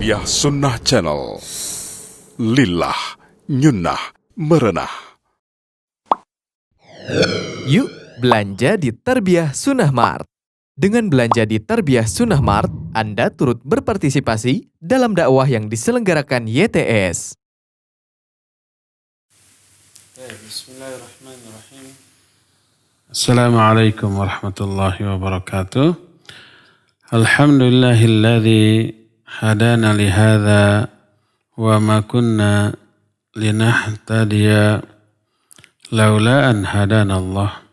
Tarbiyah Sunnah Channel. Lillah, nyunnah, merenah. Yuk belanja di Tarbiyah Sunnah Mart. Dengan belanja di Tarbiyah Sunnah Mart, Anda turut berpartisipasi dalam dakwah yang diselenggarakan YTS. Bismillahirrahmanirrahim. Assalamualaikum warahmatullahi wabarakatuh. Alhamdulillahilladzi hadana lihadza wa ma kunna linahtadiya laula an hadana Allah.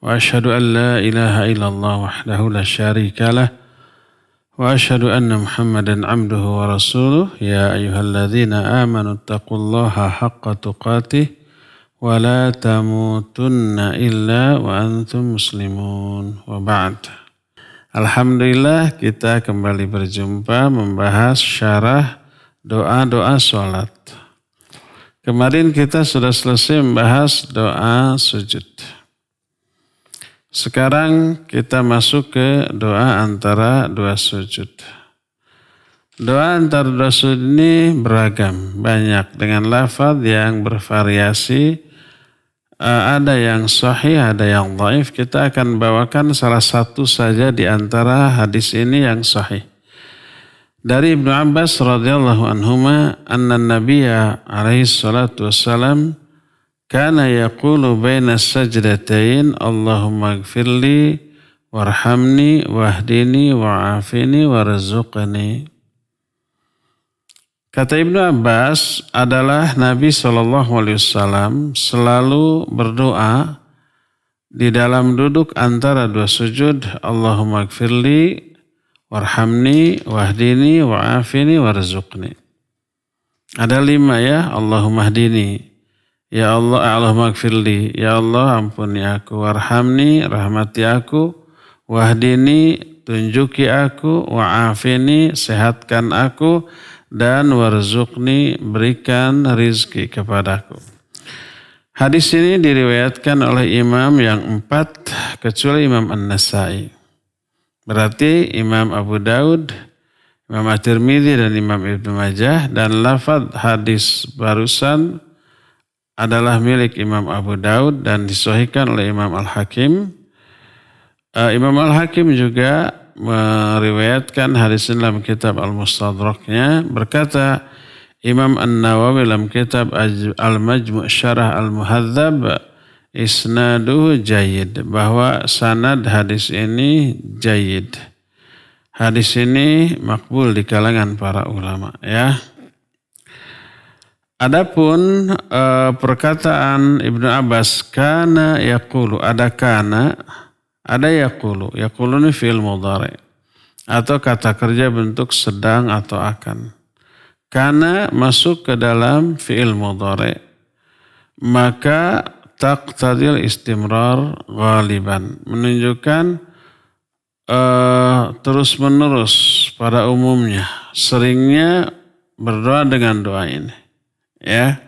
Wa asyhadu an la ilaha illallah wahdahu la syarika lah. Wa asyhadu anna Muhammadan abduhu wa rasuluh. Ya ayyuhalladzina amanu taqullaha haqqa tuqatih wa la tamutunna illa wa antum muslimun. Wa ba'd. Alhamdulillah kita kembali berjumpa membahas syarah doa-doa sholat. Kemarin kita sudah selesai membahas doa sujud. Sekarang kita masuk ke doa antara dua sujud. Doa antara dua sujud ini beragam, banyak dengan lafaz yang bervariasi. Ada yang sahih, ada yang dhaif. Kita akan bawakan salah satu saja di antara hadis ini yang sahih. Dari Ibnu Abbas radhiyallahu anhuma anna Nabiyya alaihi salatu wassalam kana yaqulu baina sajdatain Allahumma ighfirli warhamni wahdini wa'afini warzuqni. Kata Ibnu Abbas adalah Nabi SAW selalu berdoa di dalam duduk antara dua sujud. Allahumma gfirli warhamni wahdini wa'afini warzuqni. Ada 5 ya. Allahumma hdini. Ya Allah, Allahumma gfirli. Ya Allah ampuni aku. Warhamni, rahmati aku. Wahdini, tunjuki aku. Wa'afini, sehatkan aku. Dan warzuqni, berikan rizki kepadaku. Hadis ini diriwayatkan oleh imam yang 4 kecuali Imam An-Nasai. Berarti Imam Abu Daud, Imam At-Tirmidzi dan Imam Ibnu Majah. Dan lafaz hadis barusan adalah milik Imam Abu Daud dan disahihkan oleh Imam Al-Hakim. Imam Al-Hakim juga meriwayatkan hadis dalam kitab Al-Mustadraknya. Berkata Imam An-Nawawi dalam kitab Al-Majmu' Syarah Al-Muhadzab, isnaduhu jayyid, bahwa sanad hadis ini jayyid. Hadis ini makbul di kalangan para ulama ya. Adapun perkataan Ibnu Abbas kana yaqulu, ada kana, ada yaqulu. Yaqulu ini fi'il mudhari atau kata kerja bentuk sedang atau akan. Kana masuk ke dalam fi'il mudhari, maka taqtadil istimrar ghaliban, menunjukkan terus menerus pada umumnya, seringnya berdoa dengan doa ini ya.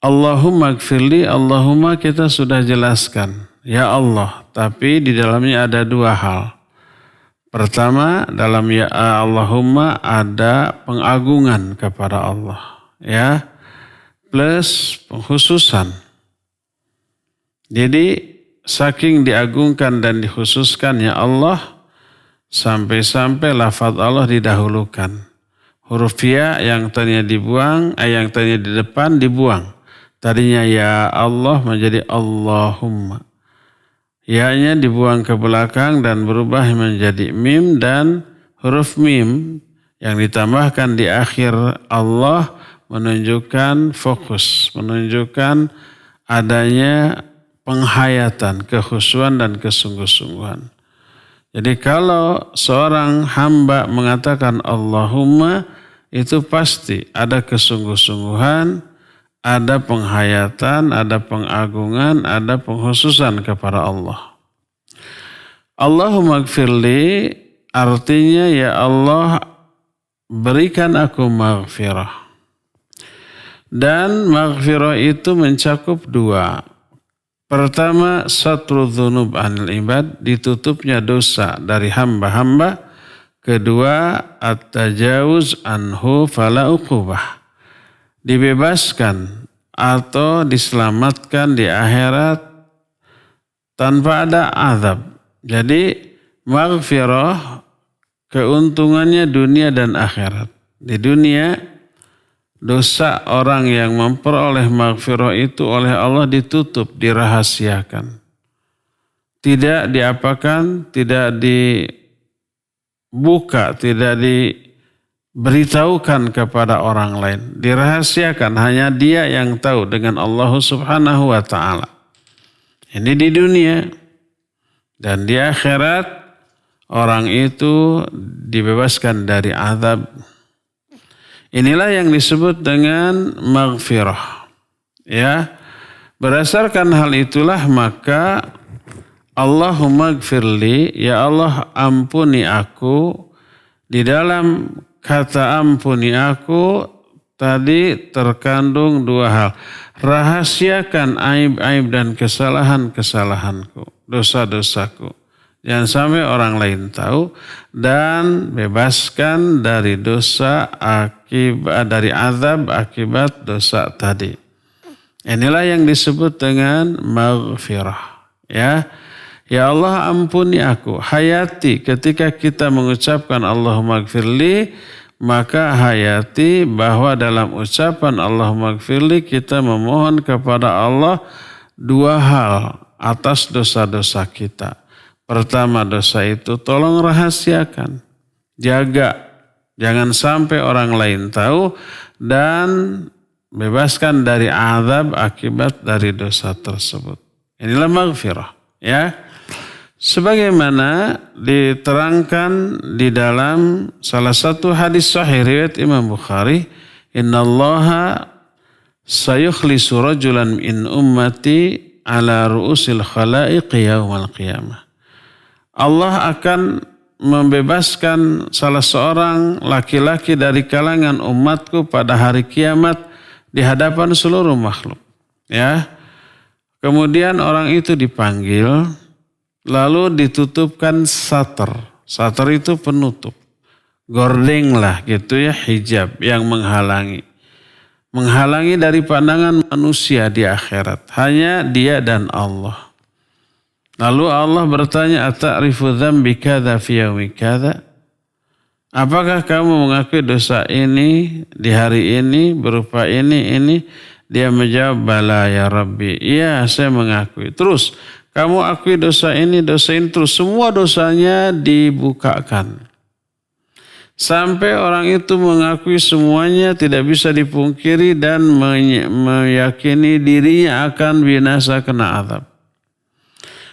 Allahumma gfirli, Allahumma kita sudah jelaskan ya Allah, tapi di dalamnya ada 2 hal. Pertama, dalam ya Allahumma ada pengagungan kepada Allah ya, plus pengkhususan. Jadi saking diagungkan dan dikhususkan ya Allah, sampai-sampai lafaz Allah didahulukan. Huruf ya yang tadinya dibuang, yang tadinya di depan dibuang. Tadinya ya Allah menjadi Allahumma. Ya-nya dibuang ke belakang dan berubah menjadi mim, dan huruf mim yang ditambahkan di akhir Allah menunjukkan fokus, menunjukkan adanya penghayatan, kekhusyuan dan kesungguh-sungguhan. Jadi kalau seorang hamba mengatakan Allahumma, itu pasti ada kesungguh-sungguhan, ada penghayatan, ada pengagungan, ada pengkhususan kepada Allah. Allahumma gfirli artinya ya Allah berikan aku maghfirah. Dan maghfirah itu mencakup 2. Pertama, satru dzunub anil ibad, ditutupnya dosa dari hamba-hamba. Kedua, at-tajawuz anhu fala uqubah. Dibebaskan atau diselamatkan di akhirat tanpa ada azab. Jadi maghfirah keuntungannya dunia dan akhirat. Di dunia dosa orang yang memperoleh maghfirah itu oleh Allah ditutup, dirahasiakan. Tidak diapakan, tidak dibuka, tidak diberitahukan kepada orang lain. Dirahasiakan, hanya dia yang tahu dengan Allah Subhanahu wa ta'ala. Ini di dunia. Dan di akhirat orang itu dibebaskan dari azab. Inilah yang disebut dengan maghfirah. Ya. Berdasarkan hal itulah maka Allahumma gfirli, ya Allah ampuni aku. Di dalam kata ampuni aku tadi terkandung dua hal. Rahasiakan aib-aib dan kesalahan-kesalahanku, dosa-dosaku. Jangan sampai orang lain tahu, dan bebaskan dari dosa dari azab akibat dosa tadi. Inilah yang disebut dengan maghfirah. Ya. Ya Allah ampuni aku. Hayati, ketika kita mengucapkan Allahumma gfirli, maka hayati bahwa dalam ucapan Allahumma gfirli kita memohon kepada Allah dua hal atas dosa-dosa kita. Pertama, dosa itu tolong rahasiakan, jaga, jangan sampai orang lain tahu, dan bebaskan dari azab akibat dari dosa tersebut. Inilah maghfirah, ya. Sebagaimana diterangkan di dalam salah satu hadis sahih riwayat Imam Bukhari, innallaha sayukhlisu rajulan min ummati ala ru'usil khalaiq yaumal qiyamah. Allah akan membebaskan salah seorang laki-laki dari kalangan umatku pada hari kiamat di hadapan seluruh makhluk. Ya. Kemudian orang itu dipanggil, lalu ditutupkan satar. Satar itu penutup. Gordeng lah gitu ya, hijab yang menghalangi. Menghalangi dari pandangan manusia di akhirat. Hanya dia dan Allah. Lalu Allah bertanya, ata'rifu dzambi kadza fi yaumi kadza? Apakah kamu mengakui dosa ini di hari ini berupa ini? Dia menjawab, bala ya Rabbi. Iya, saya mengakui. Terus, kamu akui dosa ini, terus semua dosanya dibukakan. Sampai orang itu mengakui semuanya tidak bisa dipungkiri dan meyakini dirinya akan binasa kena azab.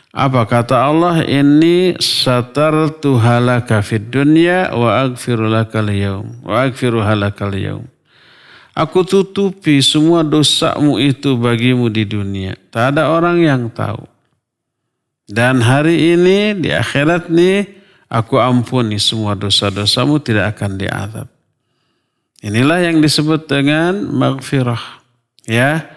Apa kata Allah? Ini satartu halaka fid dunya wa aghfiru lakal yaum. Wa aghfiru halakal yaum. Aku tutupi semua dosamu itu bagimu di dunia. Tak ada orang yang tahu. Dan hari ini di akhirat nih aku ampuni semua dosa-dosamu, tidak akan diazab. Inilah yang disebut dengan maghfirah. Ya.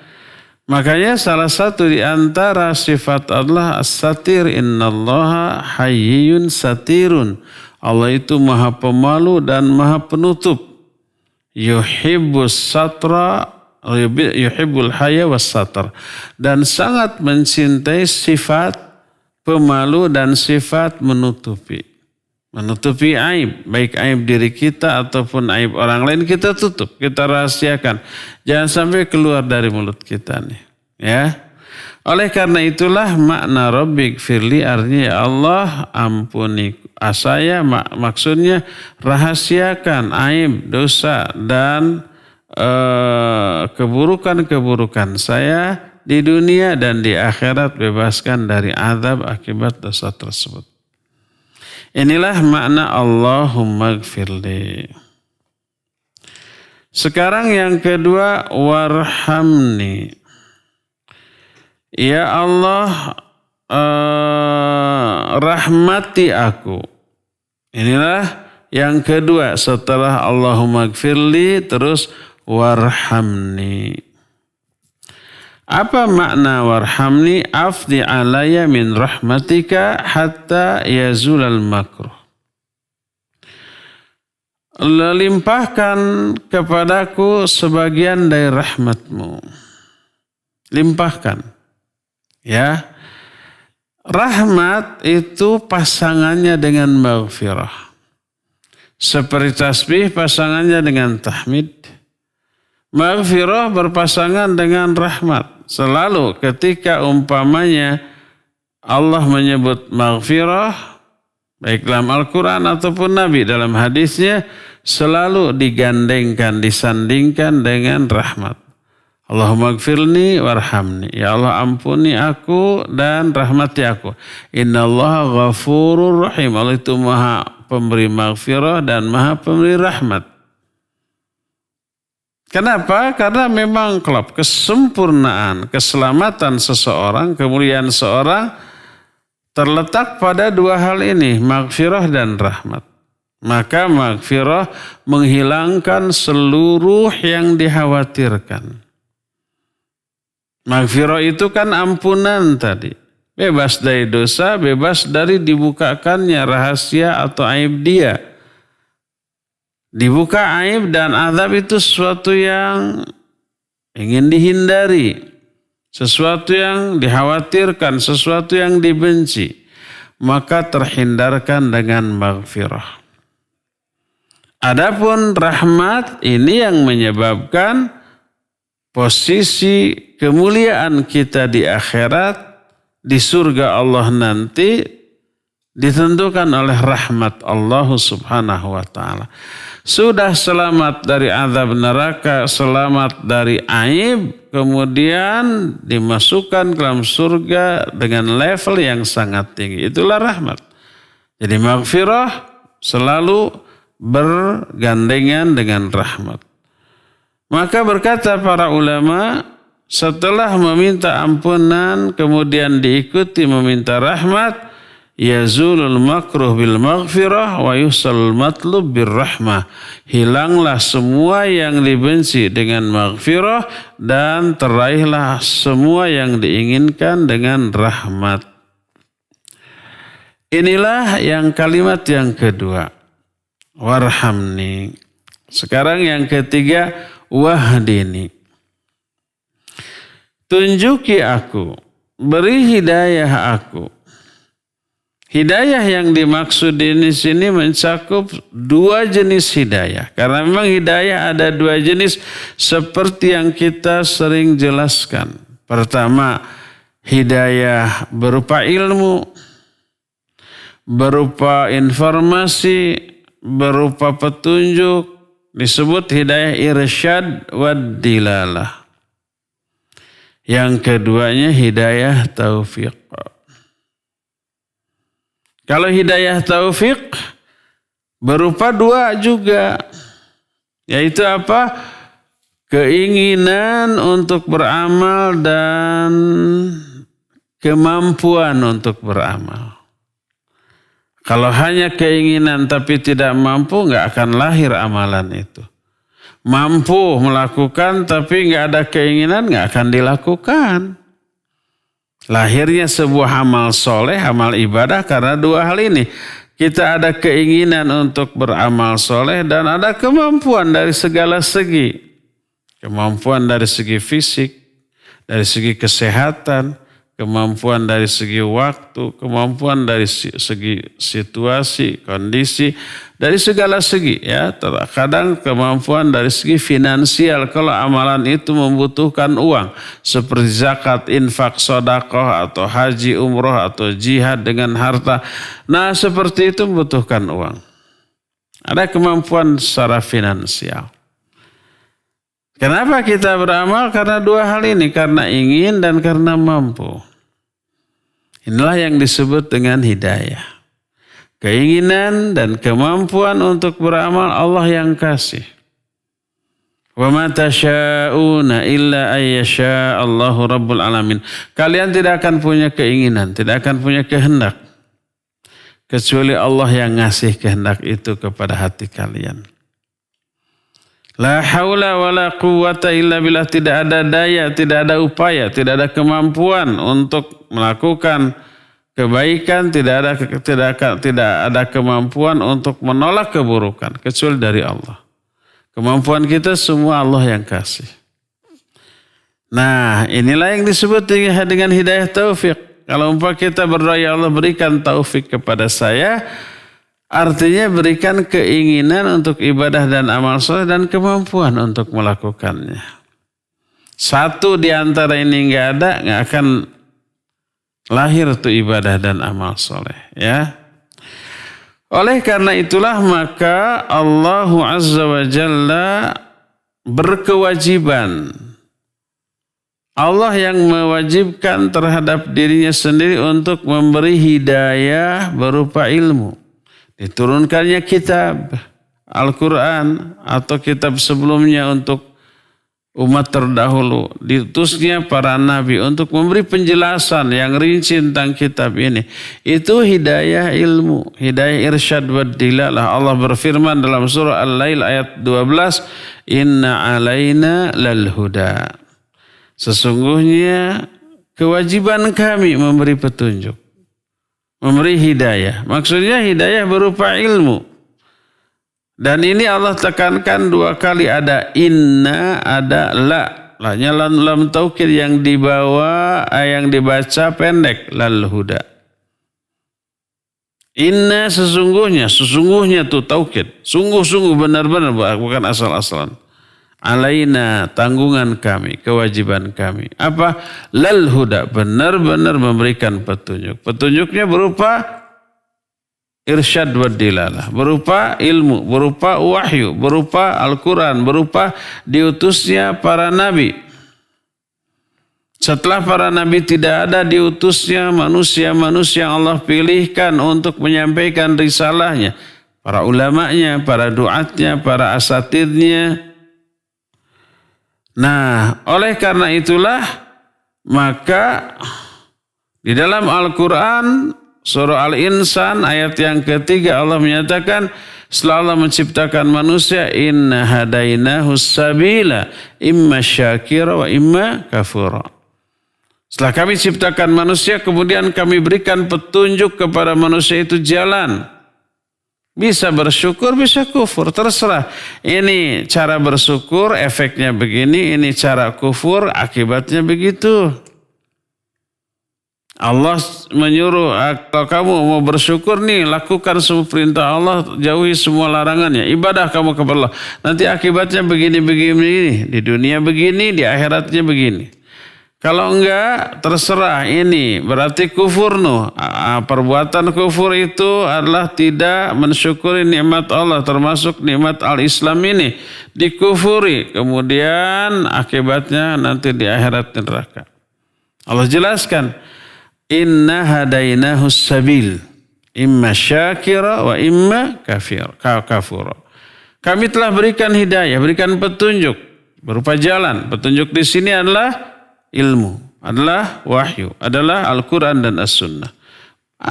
Makanya salah satu di antara sifat Allah as-satir, innallaha hayyun satirun. Allah itu maha pemalu dan maha penutup. Yuhibbus satra, yuhibbul haya was satar. Dan sangat mencintai sifat pemalu dan sifat menutupi. Menutupi aib, baik aib diri kita ataupun aib orang lain kita tutup, kita rahasiakan. Jangan sampai keluar dari mulut kita nih. Ya. Oleh karena itulah makna Rabbik firli artinya ya Allah ampuni saya, maksudnya rahasiakan aib, dosa dan keburukan-keburukan saya di dunia dan di akhirat, bebaskan dari azab akibat dosa tersebut. Inilah makna Allahumma gfirli. Sekarang yang kedua, warhamni. Ya Allah, rahmati aku. Inilah yang kedua setelah Allahumma gfirli, terus warhamni. Apa makna warhamni? Afdi alaya min rahmatika hatta yazulal makruh. limpahkan kepadaku sebagian dari rahmat-Mu. Limpahkan. Ya. Rahmat itu pasangannya dengan maghfirah. Seperti tasbih pasangannya dengan tahmid. Maghfirah berpasangan dengan rahmat. Selalu ketika umpamanya Allah menyebut maghfirah, baik dalam Al-Quran ataupun Nabi dalam hadisnya, selalu digandengkan, disandingkan dengan rahmat. Allahumma gfirni warhamni. Ya Allah ampuni aku dan rahmati aku. Inna Allah ghafurur rahim. Allah itu maha pemberi maghfirah dan maha pemberi rahmat. Kenapa? Karena memang klub kesempurnaan, keselamatan seseorang, kemuliaan seorang terletak pada dua hal ini, maghfirah dan rahmat. Maka maghfirah menghilangkan seluruh yang dikhawatirkan. Maghfirah itu kan ampunan tadi. Bebas dari dosa, bebas dari dibukakannya rahasia atau aib dia. Dibuka aib dan azab itu sesuatu yang ingin dihindari. Sesuatu yang dikhawatirkan, sesuatu yang dibenci. Maka terhindarkan dengan maghfirah. Adapun rahmat ini yang menyebabkan posisi kemuliaan kita di akhirat, di surga Allah nanti ditentukan oleh rahmat Allah Subhanahu wa ta'ala. Sudah selamat dari azab neraka, selamat dari aib, kemudian dimasukkan ke dalam surga dengan level yang sangat tinggi. Itulah rahmat. Jadi maghfirah selalu bergandengan dengan rahmat. Maka berkata para ulama, setelah meminta ampunan kemudian diikuti meminta rahmat, yazulul makruh bil maghfirah wa yusalul matlub bir rahmah. Hilanglah semua yang dibenci dengan maghfirah dan teraihlah semua yang diinginkan dengan rahmat. Inilah yang kalimat yang kedua. Warhamni. Sekarang yang ketiga, wahdini. Tunjuki aku, beri hidayah aku. Hidayah yang dimaksud di sini mencakup dua jenis hidayah. Karena memang hidayah ada dua jenis seperti yang kita sering jelaskan. Pertama, hidayah berupa ilmu, berupa informasi, berupa petunjuk, disebut hidayah irsyad wad dilalah. Yang keduanya hidayah taufik. Kalau hidayah taufik berupa dua juga. Yaitu apa? Keinginan untuk beramal dan kemampuan untuk beramal. Kalau hanya keinginan tapi tidak mampu, nggak akan lahir amalan itu. Mampu melakukan tapi nggak ada keinginan, nggak akan dilakukan. Lahirnya sebuah amal soleh, amal ibadah karena dua hal ini. Kita ada keinginan untuk beramal soleh dan ada kemampuan dari segala segi. Kemampuan dari segi fisik, dari segi kesehatan, kemampuan dari segi waktu, kemampuan dari segi situasi, kondisi, dari segala segi. Ya, terkadang kemampuan dari segi finansial kalau amalan itu membutuhkan uang, seperti zakat, infak, sedekah atau haji, umroh atau jihad dengan harta. Nah, seperti itu membutuhkan uang. Ada kemampuan secara finansial. Kenapa kita beramal? Karena dua hal ini, karena ingin dan karena mampu. Inilah yang disebut dengan hidayah. Keinginan dan kemampuan untuk beramal Allah yang kasih. Wa ma tasyauna illa ayyasha Allahu rabbul alamin. Kalian tidak akan punya keinginan, tidak akan punya kehendak kecuali Allah yang ngasih kehendak itu kepada hati kalian. La haula wa la quwwata illa billah. Tidak ada daya, tidak ada upaya, tidak ada kemampuan untuk melakukan kebaikan, tidak ada kemampuan untuk menolak keburukan kecuali dari Allah. Kemampuan kita semua Allah yang kasih. Nah, inilah yang disebut dengan hidayah taufik. Kalau umpama kita berdoa, ya Allah berikan taufik kepada saya, artinya berikan keinginan untuk ibadah dan amal soleh dan kemampuan untuk melakukannya. Satu di antara ini nggak ada, nggak akan lahir tuh ibadah dan amal soleh. Ya. Oleh karena itulah maka Allah Azza wa Jalla berkewajiban. Allah yang mewajibkan terhadap dirinya sendiri untuk memberi hidayah berupa ilmu. Diturunkannya kitab Al-Quran atau kitab sebelumnya untuk umat terdahulu. Diutusnya para nabi untuk memberi penjelasan yang rinci tentang kitab ini. Itu hidayah ilmu, hidayah irsyad wa dilalah. Allah berfirman dalam surah Al-Lail ayat 12, Inna alaina lal huda. Sesungguhnya kewajiban kami memberi petunjuk, memberi hidayah. Maksudnya hidayah berupa ilmu. Dan ini Allah tekankan 2 kali, ada inna, ada la. Lanya lam taukid yang dibawa, yang dibaca pendek, lal huda. Inna sesungguhnya tuh taukid. Sungguh-sungguh benar-benar, bukan asal-asalan. Alaina, tanggungan kami, kewajiban kami. Apa? Lal huda, benar-benar memberikan petunjuk. Petunjuknya berupa irsyad wa dilalah, berupa ilmu, berupa wahyu, berupa Al-Quran, berupa diutusnya para nabi. Setelah para nabi tidak ada, diutusnya manusia-manusia yang Allah pilihkan untuk menyampaikan risalahnya. Para ulamanya, para duatnya, para asatidnya. Nah, oleh karena itulah maka di dalam Al-Quran surah Al-Insan ayat yang ketiga Allah menyatakan setelah Allah menciptakan manusia, inna hadainahu sabila imma syakira wa imma kafura. Setelah kami ciptakan manusia, kemudian kami berikan petunjuk kepada manusia itu jalan. Bisa bersyukur, bisa kufur, terserah. Ini cara bersyukur, efeknya begini. Ini cara kufur, akibatnya begitu. Allah menyuruh, kalau kamu mau bersyukur nih, lakukan semua perintah Allah, jauhi semua larangannya. Ibadah kamu kepada Allah. Nanti akibatnya begini-begini. Di dunia begini, di akhiratnya begini. Kalau enggak, terserah, ini berarti kufur. Perbuatan kufur itu adalah tidak mensyukuri nikmat Allah, termasuk nikmat al-Islam ini. Dikufuri, kemudian akibatnya nanti di akhirat neraka. Allah jelaskan, inna hadainahu sabil, imma syakira wa imma kafura. Kami telah berikan hidayah, berikan petunjuk berupa jalan. Petunjuk di sini adalah ilmu, adalah wahyu, adalah Al-Quran dan As-Sunnah.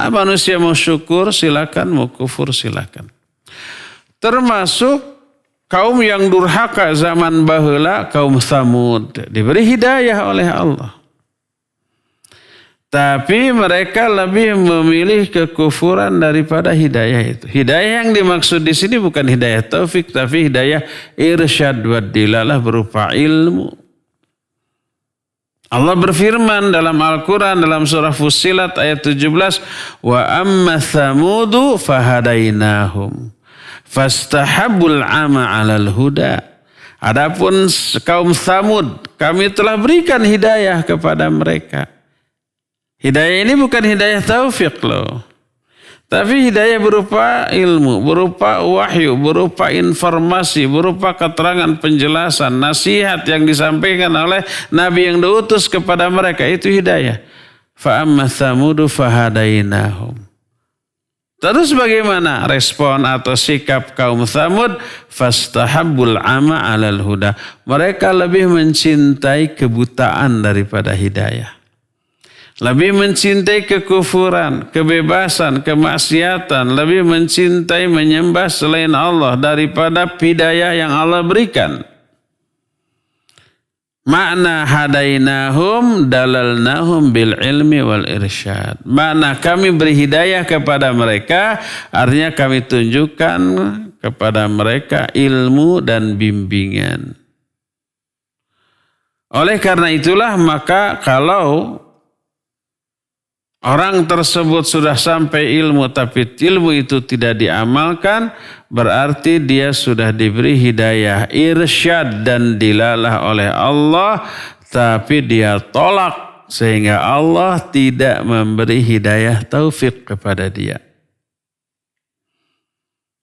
Manusia mau syukur silakan, mau kufur silakan. Termasuk kaum yang durhaka zaman baheula, kaum Tsamud, diberi hidayah oleh Allah. Tapi mereka lebih memilih kekufuran daripada hidayah itu. Hidayah yang dimaksud di sini bukan hidayah taufik, tapi hidayah irsyad wa dilalah berupa ilmu. Allah berfirman dalam Al-Quran dalam surah Fussilat ayat 17, wa amma thamudu fahadainahum fastahabul ama 'alal huda. Adapun kaum Tsamud, kami telah berikan hidayah kepada mereka. Hidayah ini bukan hidayah taufik loh. Tapi hidayah berupa ilmu, berupa wahyu, berupa informasi, berupa keterangan, penjelasan, nasihat yang disampaikan oleh Nabi yang diutus kepada mereka, itu hidayah. Fa'amma thamudu fahadainahum. Terus bagaimana respon atau sikap kaum Tsamud? Fastahabbul ama 'alal huda. Mereka lebih mencintai kebutaan daripada hidayah. Lebih mencintai kekufuran, kebebasan, kemaksiatan. Lebih mencintai menyembah selain Allah daripada hidayah yang Allah berikan. Makna hadainahum dalalnahum bil ilmi wal irsyad. Makna kami beri hidayah kepada mereka, artinya kami tunjukkan kepada mereka ilmu dan bimbingan. Oleh karena itulah maka kalau orang tersebut sudah sampai ilmu tapi ilmu itu tidak diamalkan, berarti dia sudah diberi hidayah, irsyad dan dilalah oleh Allah, tapi dia tolak sehingga Allah tidak memberi hidayah taufik kepada dia.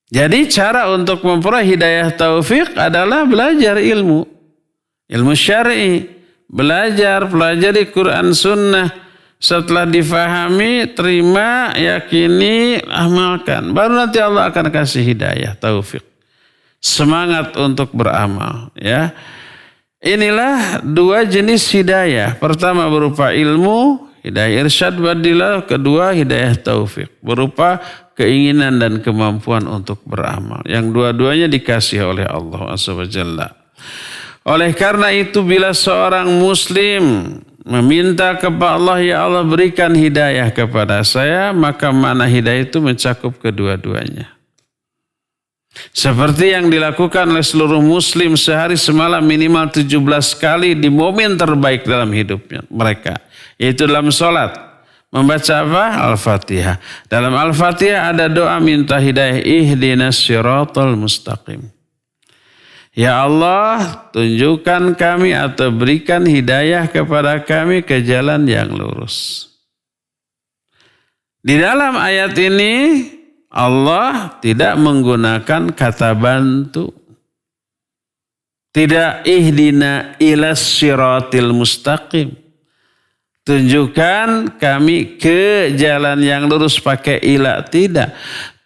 Jadi cara untuk memperoleh hidayah taufik adalah belajar ilmu syar'i, pelajari Quran Sunnah. Setelah difahami, terima, yakini, amalkan. Baru nanti Allah akan kasih hidayah, taufik. Semangat untuk beramal. Ya. Inilah dua jenis hidayah. Pertama berupa ilmu, hidayah irsyad badilah. Kedua hidayah taufik. Berupa keinginan dan kemampuan untuk beramal. Yang dua-duanya dikasih oleh Allah SWT. Oleh karena itu bila seorang muslim meminta kepada Allah, ya Allah berikan hidayah kepada saya, maka makna hidayah itu mencakup kedua-duanya. Seperti yang dilakukan oleh seluruh muslim sehari semalam minimal 17 kali di momen terbaik dalam hidupnya mereka, yaitu dalam sholat. Membaca apa? Al-Fatihah. Dalam Al-Fatihah ada doa minta hidayah, ihdinas siratal mustaqim. Ya Allah, tunjukkan kami atau berikan hidayah kepada kami ke jalan yang lurus. Di dalam ayat ini, Allah tidak menggunakan kata bantu. Tidak ihdina ilas siratil mustaqim. Tunjukkan kami ke jalan yang lurus pakai ila, tidak.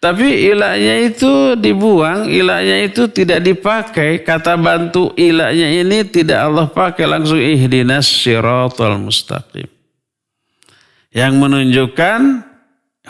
Tapi ilahnya itu dibuang, ilahnya itu tidak dipakai. Kata bantu ilahnya ini tidak Allah pakai, langsung ihdinas siratal mustaqim. Yang menunjukkan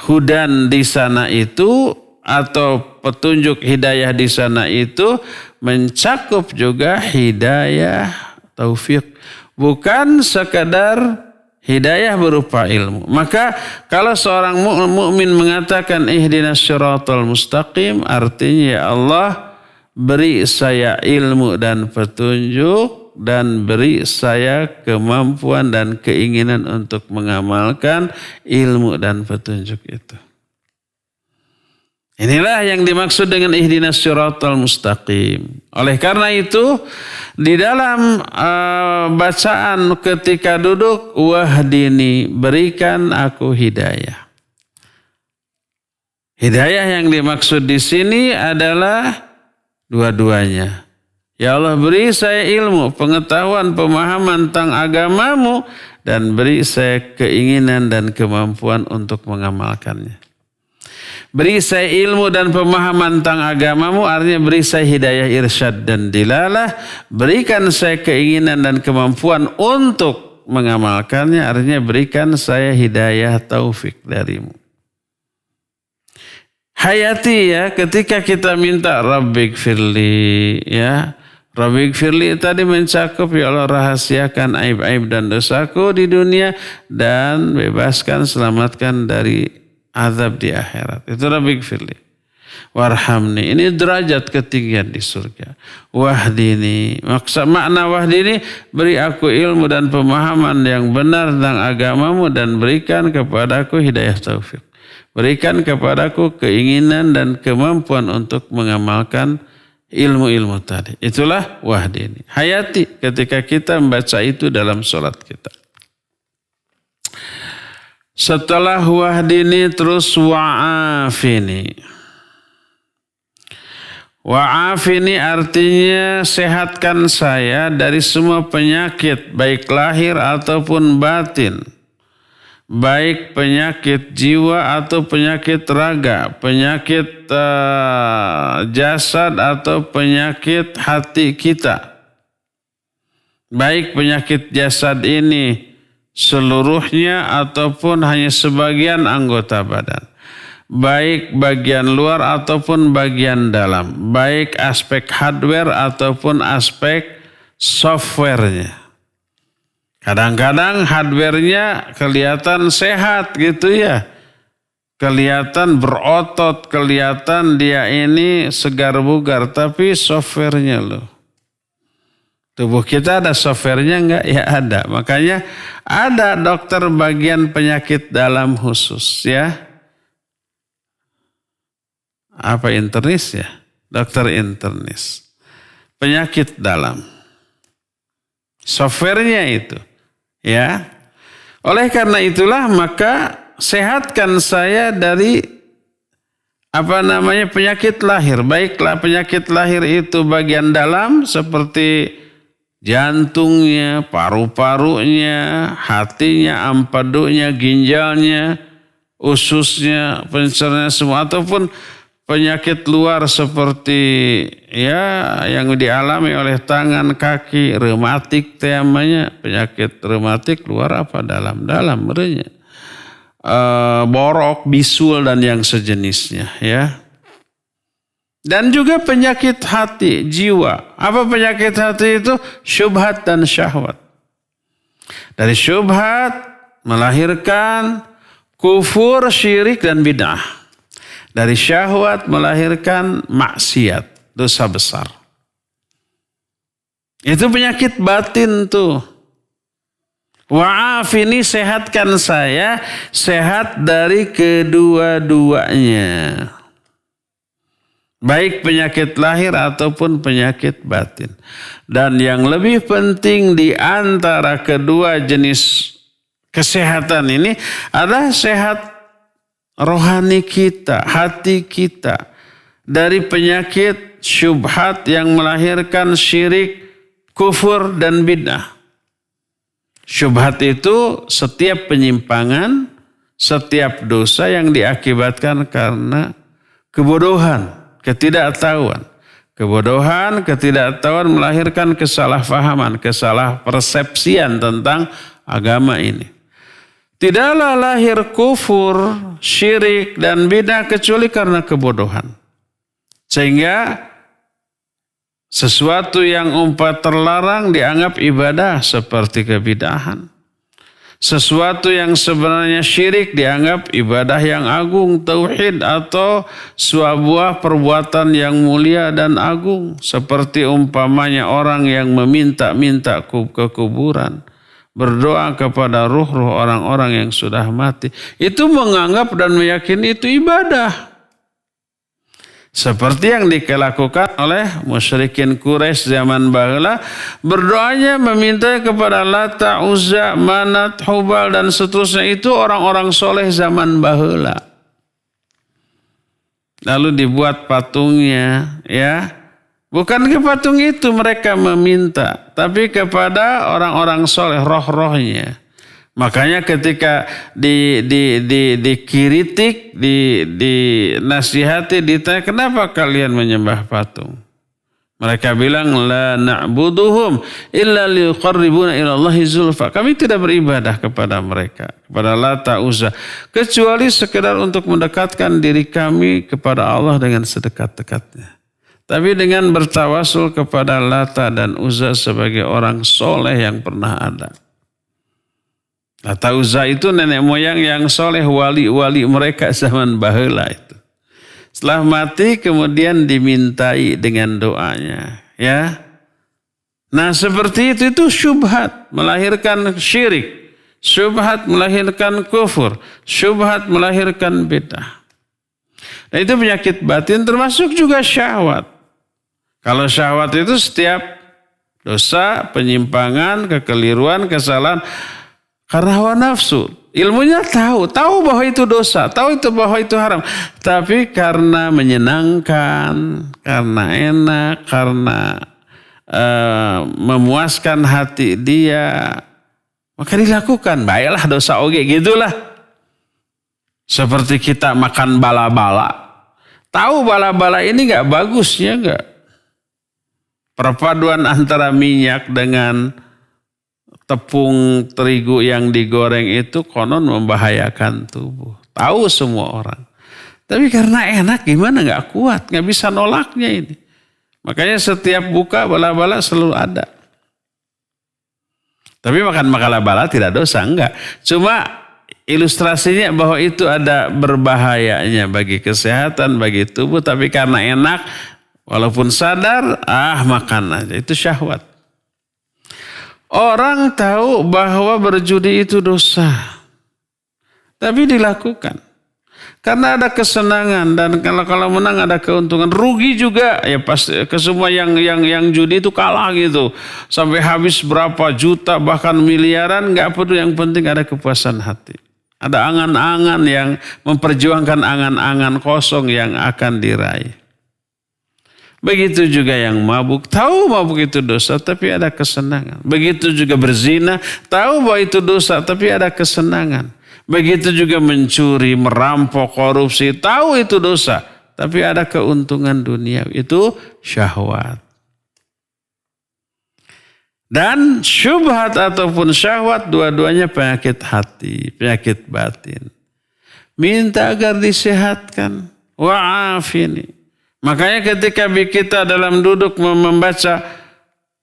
hudan di sana itu atau petunjuk hidayah di sana itu mencakup juga hidayah taufik. Bukan sekadar hidayah berupa ilmu. Maka kalau seorang mukmin mengatakan ihdinas siratal mustaqim, artinya ya Allah beri saya ilmu dan petunjuk dan beri saya kemampuan dan keinginan untuk mengamalkan ilmu dan petunjuk itu. Inilah yang dimaksud dengan ihdinas siratal mustaqim. Oleh karena itu, di dalam bacaan ketika duduk, wahdini, berikan aku hidayah. Hidayah yang dimaksud di sini adalah dua-duanya. Ya Allah, beri saya ilmu, pengetahuan, pemahaman tentang agamamu, dan beri saya keinginan dan kemampuan untuk mengamalkannya. Beri saya ilmu dan pemahaman tentang agamamu, artinya beri saya hidayah irsyad dan dilalah. Berikan saya keinginan dan kemampuan untuk mengamalkannya, artinya berikan saya hidayah taufik darimu. Hayati ya, ketika kita minta Rabbighfirli ya. Rabbighfirli tadi mencakup ya Allah rahasiakan aib-aib dan dosaku di dunia dan bebaskan, selamatkan dari azab di akhirat. Itu Rabbighfirli. Warhamni. Ini derajat ketinggian di surga. Wahdini. Makna wahdini, beri aku ilmu dan pemahaman yang benar tentang agamamu dan berikan kepadaku hidayah taufik. Berikan kepadaku keinginan dan kemampuan untuk mengamalkan ilmu-ilmu tadi. Itulah wahdini. Hayati ketika kita membaca itu dalam sholat kita. Setelah wahdini terus wa'afini. Wa'afini artinya sehatkan saya dari semua penyakit baik lahir ataupun batin. Baik penyakit jiwa atau penyakit raga, penyakit jasad atau penyakit hati kita. Baik penyakit jasad ini seluruhnya ataupun hanya sebagian anggota badan. Baik bagian luar ataupun bagian dalam. Baik aspek hardware ataupun aspek softwarenya. Kadang-kadang hardware-nya kelihatan sehat gitu ya. Kelihatan berotot, kelihatan dia ini segar bugar, tapi software-nya loh. Tubuh kita ada software-nya enggak? Ya ada. Makanya ada dokter bagian penyakit dalam khusus ya. Apa internis ya? Dokter internis. Penyakit dalam. Software-nya itu. Ya. Oleh karena itulah maka sehatkan saya dari penyakit lahir. Baiklah penyakit lahir itu bagian dalam seperti jantungnya, paru-parunya, hatinya, empedunya, ginjalnya, ususnya, pencernaan semua, ataupun penyakit luar seperti ya yang dialami oleh tangan, kaki, reumatik namanya, penyakit reumatik luar apa dalam merenya. Borok, bisul dan yang sejenisnya ya. Dan juga penyakit hati, jiwa. Apa penyakit hati itu? Syubhat dan syahwat. Dari syubhat melahirkan kufur, syirik dan bid'ah. Dari syahwat melahirkan maksiat, dosa besar. Itu penyakit batin tuh. Wa'afini, sehatkan saya, sehat dari kedua-duanya. Baik penyakit lahir ataupun penyakit batin. Dan yang lebih penting di antara kedua jenis kesehatan ini adalah sehat rohani kita, hati kita. Dari penyakit syubhat yang melahirkan syirik, kufur dan bid'ah. Syubhat itu setiap penyimpangan, setiap dosa yang diakibatkan karena kebodohan, ketidaktahuan. Kebodohan, ketidaktahuan melahirkan kesalahpahaman, kesalahpersepsian tentang agama ini. Tidaklah lahir kufur, syirik dan bid'ah kecuali karena kebodohan. Sehingga sesuatu yang terlarang dianggap ibadah seperti kebid'ahan. Sesuatu yang sebenarnya syirik dianggap ibadah yang agung, tauhid atau sebuah perbuatan yang mulia dan agung. Seperti umpamanya orang yang meminta-minta ke kuburan. Berdoa kepada ruh-ruh orang-orang yang sudah mati. Itu menganggap dan meyakini itu ibadah. Seperti yang dilakukan oleh musyrikin Quraisy zaman baheula, berdoanya meminta kepada Lata, Uzza, Manat, Hubal dan seterusnya, itu orang-orang soleh zaman baheula. Lalu dibuat patungnya, ya. Bukan ke patung itu mereka meminta, tapi kepada orang-orang soleh, roh-rohnya. Makanya ketika dikritik, dinasihati, ditanya kenapa kalian menyembah patung? Mereka bilang la na'buduhum illa liqarribuna ila Allahi zulfa. Kami tidak beribadah kepada mereka, kepada Lata, Uzza, kecuali sekedar untuk mendekatkan diri kami kepada Allah dengan sedekat-dekatnya. Tapi dengan bertawasul kepada Lata dan Uzza sebagai orang soleh yang pernah ada. Lata, Uzza itu nenek moyang yang soleh, wali-wali mereka zaman baheula itu. Setelah mati kemudian dimintai dengan doanya. Ya. Nah seperti itu syubhat melahirkan syirik. Syubhat melahirkan kufur. Syubhat melahirkan bid'ah. Nah itu penyakit batin termasuk juga syahwat. Kalau syahwat itu setiap dosa, penyimpangan, kekeliruan, kesalahan karena hawa nafsu. Ilmunya tahu bahwa itu dosa, tahu itu bahwa itu haram. Tapi karena menyenangkan, karena enak, karena memuaskan hati dia, maka dilakukan. Baiklah dosa oge gitulah. Seperti kita makan bala-bala. Tahu bala-bala ini gak bagus ya gak? Perpaduan antara minyak dengan tepung terigu yang digoreng itu konon membahayakan tubuh. Tahu semua orang. Tapi karena enak gimana gak kuat. Gak bisa nolaknya ini. Makanya setiap buka bala-bala selalu ada. Tapi makan bala tidak dosa, enggak. Cuma ilustrasinya bahwa itu ada berbahayanya bagi kesehatan, bagi tubuh. Tapi karena enak, walaupun sadar, makan aja. Itu syahwat. Orang tahu bahwa berjudi itu dosa. Tapi dilakukan. Karena ada kesenangan dan kalau menang ada keuntungan, rugi juga ya pasti ke semua yang judi itu kalah gitu. Sampai habis berapa juta bahkan miliaran nggak perlu, yang penting ada kepuasan hati. Ada angan-angan yang memperjuangkan angan-angan kosong yang akan diraih. Begitu juga yang mabuk, tahu mabuk itu dosa tapi ada kesenangan. Begitu juga berzina, tahu bahwa itu dosa tapi ada kesenangan. Begitu juga mencuri, merampok, korupsi, tahu itu dosa, tapi ada keuntungan dunia, itu syahwat. Dan syubhat ataupun syahwat dua-duanya penyakit hati, penyakit batin. Minta agar disehatkan, wa'afini. Makanya ketika kita dalam duduk membaca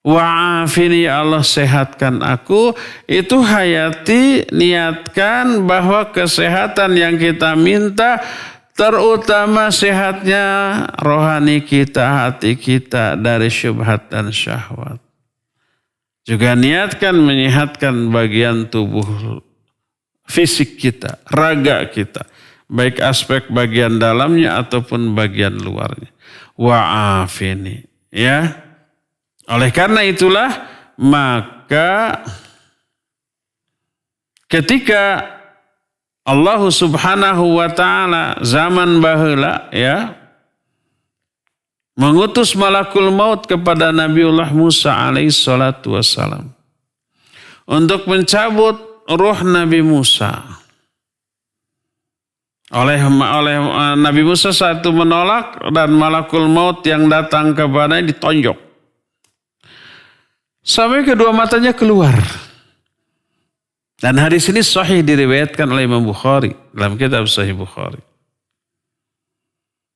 wa'afini, ya Allah sehatkan aku, itu hayati, niatkan bahwa kesehatan yang kita minta terutama sehatnya rohani kita, hati kita dari syubhat dan syahwat. Juga niatkan menyehatkan bagian tubuh fisik kita, raga kita, baik aspek bagian dalamnya ataupun bagian luarnya. Wa'afini, ya. Oleh karena itulah maka ketika Allah Subhanahu wa taala zaman baheula ya mengutus malakul maut kepada Nabiullah Musa alaihi salatu wassalam untuk mencabut ruh Nabi Musa. Oleh Nabi Musa saat itu menolak dan malakul maut yang datang kepadanya ditonjok. Sampai kedua matanya keluar. Dan hadis ini sahih diriwayatkan oleh Imam Bukhari dalam kitab Sahih Bukhari.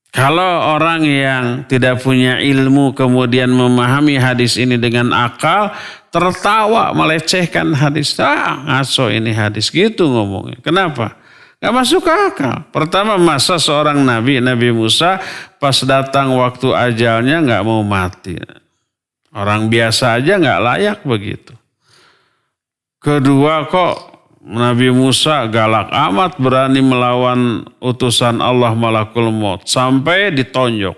Kalau orang yang tidak punya ilmu kemudian memahami hadis ini dengan akal, tertawa melecehkan hadis. Ngaco ini hadis, gitu ngomongnya. Kenapa? Gak masuk akal. Pertama, masa seorang Nabi Musa pas datang waktu ajalnya gak mau mati. Orang biasa aja nggak layak begitu. Kedua, kok Nabi Musa galak amat berani melawan utusan Allah malakul maut sampai ditonjok.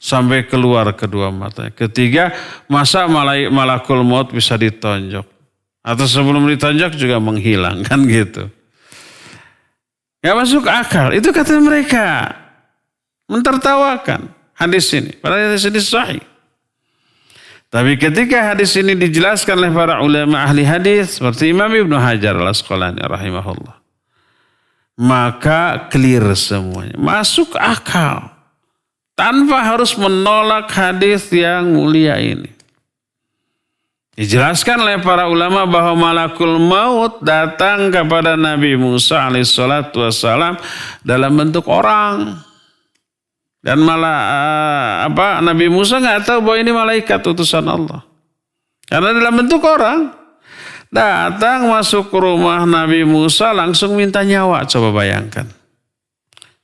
Sampai keluar kedua matanya. Ketiga, masa malakul maut bisa ditonjok. Atau sebelum ditonjok juga menghilang, kan gitu. Gak masuk akal. Itu kata mereka. Mentertawakan hadis ini. Padahal hadis ini sahih. Tapi ketika hadis ini dijelaskan oleh para ulama ahli hadis seperti Imam Ibnu Hajar al-Asqalani rahimahullah, maka clear semuanya, masuk akal tanpa harus menolak hadis yang mulia ini. Dijelaskan oleh para ulama bahwa malakul maut datang kepada Nabi Musa alaihissalatu wassalam dalam bentuk orang. Dan malah Nabi Musa nggak tahu bahwa ini malaikat utusan Allah. Karena dalam bentuk orang. Datang masuk ke rumah Nabi Musa langsung minta nyawa. Coba bayangkan.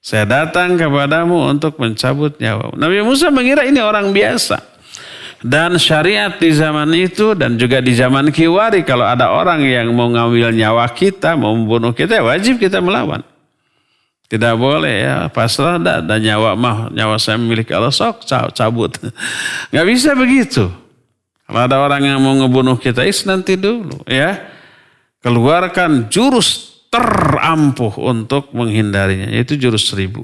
Saya datang kepadamu untuk mencabut nyawa. Nabi Musa mengira ini orang biasa. Dan syariat di zaman itu dan juga di zaman kiwari, kalau ada orang yang mau ngambil nyawa kita, mau membunuh kita, wajib kita melawan. Tidak boleh ya, pasrah dan nyawa saya milik Allah, sok cabut. Gak bisa begitu. Kalau ada orang yang mau ngebunuh kita, nanti dulu ya. Keluarkan jurus terampuh untuk menghindarinya, yaitu jurus 1000.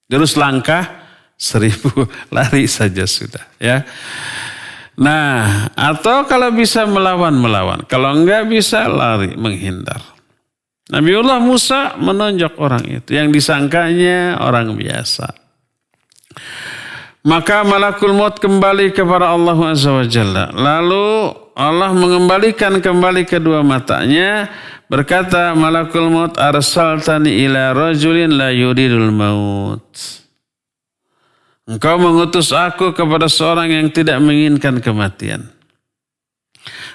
Jurus langkah 1000, lari saja sudah ya. Nah, atau kalau bisa melawan. Kalau enggak bisa lari, menghindar. Nabiullah Musa menonjok orang itu yang disangkanya orang biasa. Maka malakul maut kembali kepada Allah Azza wa Jalla. Lalu Allah mengembalikan kembali kedua matanya. Berkata malakul maut, arsaltani ila rajulin la yuridul maut. Engkau mengutus aku kepada seorang yang tidak menginginkan kematian.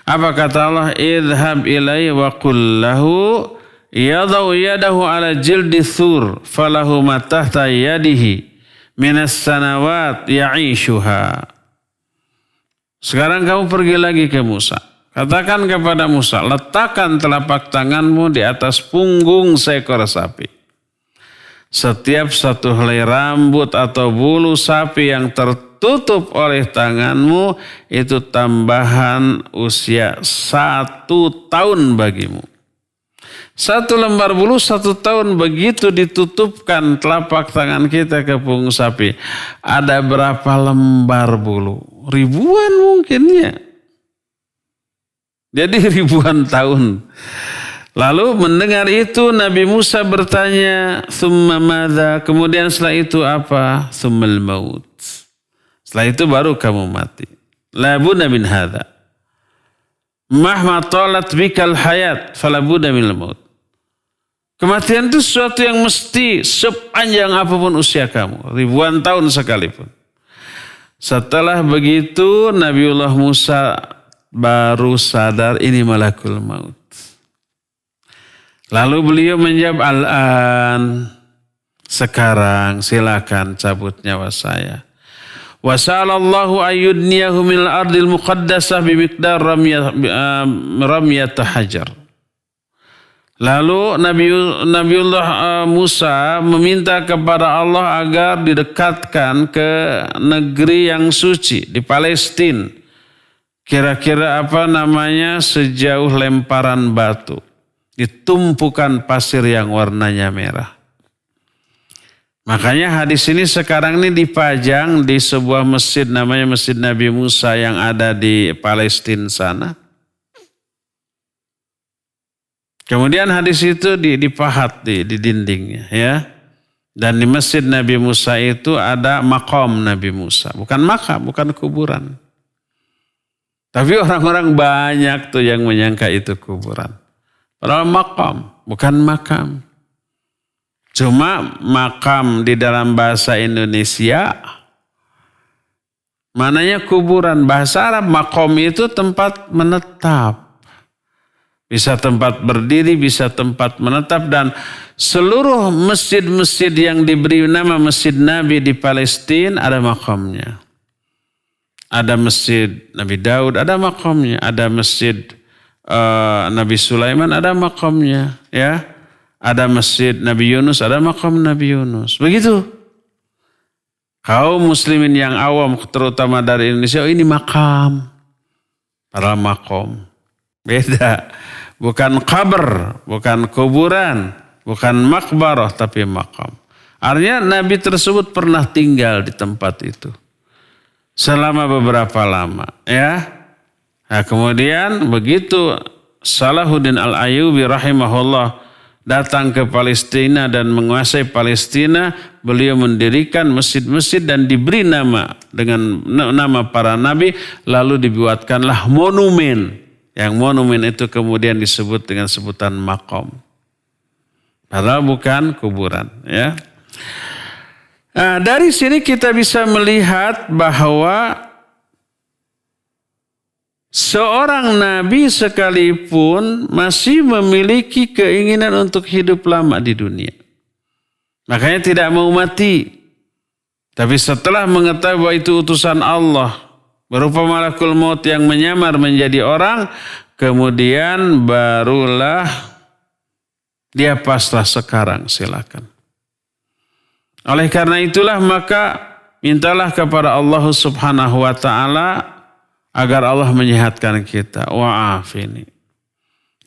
Apa kata Allah? Idhab ilai wa qul lahu yadau yadahu ala jildi thur falahu ma tahta yadihi minas sanawat ya'ishuha. Sekarang kamu pergi lagi ke Musa. Katakan kepada Musa, letakkan telapak tanganmu di atas punggung seekor sapi. Setiap satu helai rambut atau bulu sapi yang tertutup oleh tanganmu itu tambahan usia 1 tahun bagimu. 1 lembar bulu 1 tahun, begitu ditutupkan telapak tangan kita ke punggung sapi. Ada berapa lembar bulu? Ribuan mungkin ya. Jadi ribuan tahun. Lalu mendengar itu Nabi Musa bertanya, "Tsumma madza?" Kemudian setelah itu apa? "Tsummal maut." Setelah itu baru kamu mati. La budda min hadza. Mahma talat bikal hayat fala budda minal maut. Kematian itu sesuatu yang mesti sepanjang apapun usia kamu, ribuan tahun sekalipun. Setelah begitu Nabiullah Musa baru sadar ini malakul maut. Lalu beliau menjawab, "Al-an." Sekarang silakan cabut nyawa saya. Wa sa'alallahu ayyudniyahu minal ardil muqaddasah bimiqdar ramyat hajar. Lalu Nabiullah Musa meminta kepada Allah agar didekatkan ke negeri yang suci di Palestina. Kira-kira sejauh lemparan batu. Ditumpukan pasir yang warnanya merah. Makanya hadis ini sekarang ini dipajang di sebuah masjid namanya Masjid Nabi Musa yang ada di Palestina sana. Kemudian hadis itu dipahat di dindingnya ya. Dan di Masjid Nabi Musa itu ada maqam Nabi Musa. Bukan makam, bukan kuburan. Tapi orang-orang banyak tuh yang menyangka itu kuburan. Padahal makam, bukan makam. Cuma makam di dalam bahasa Indonesia, mananya kuburan. Bahasa Arab makam itu tempat menetap. Bisa tempat berdiri, bisa tempat menetap. Dan seluruh masjid-masjid yang diberi nama Masjid Nabi di Palestina ada makamnya. Ada masjid Nabi Daud, ada makamnya. Ada masjid Nabi Sulaiman, ada makamnya. Ya, ada masjid Nabi Yunus, ada makam Nabi Yunus. Begitu. Kaum muslimin yang awam, terutama dari Indonesia, ini makam. Padahal makom. Beda. Bukan kabar, bukan kuburan, bukan makbarah, tapi makam. Artinya Nabi tersebut pernah tinggal di tempat itu. Selama beberapa lama. Ya. Nah, kemudian begitu Salahuddin Al-Ayyubi rahimahullah datang ke Palestina dan menguasai Palestina, beliau mendirikan masjid-masjid dan diberi nama dengan nama para nabi, lalu dibuatkanlah monumen. Yang monumen itu kemudian disebut dengan sebutan maqam. Padahal bukan kuburan, ya. Nah, dari sini kita bisa melihat bahwa seorang nabi sekalipun masih memiliki keinginan untuk hidup lama di dunia. Makanya tidak mau mati. Tapi setelah mengetahui bahwa itu utusan Allah, berupa malakul maut yang menyamar menjadi orang, kemudian barulah dia pasrah sekarang, silakan. Oleh karena itulah maka mintalah kepada Allah Subhanahu wa ta'ala agar Allah menyehatkan kita. Wa'afini.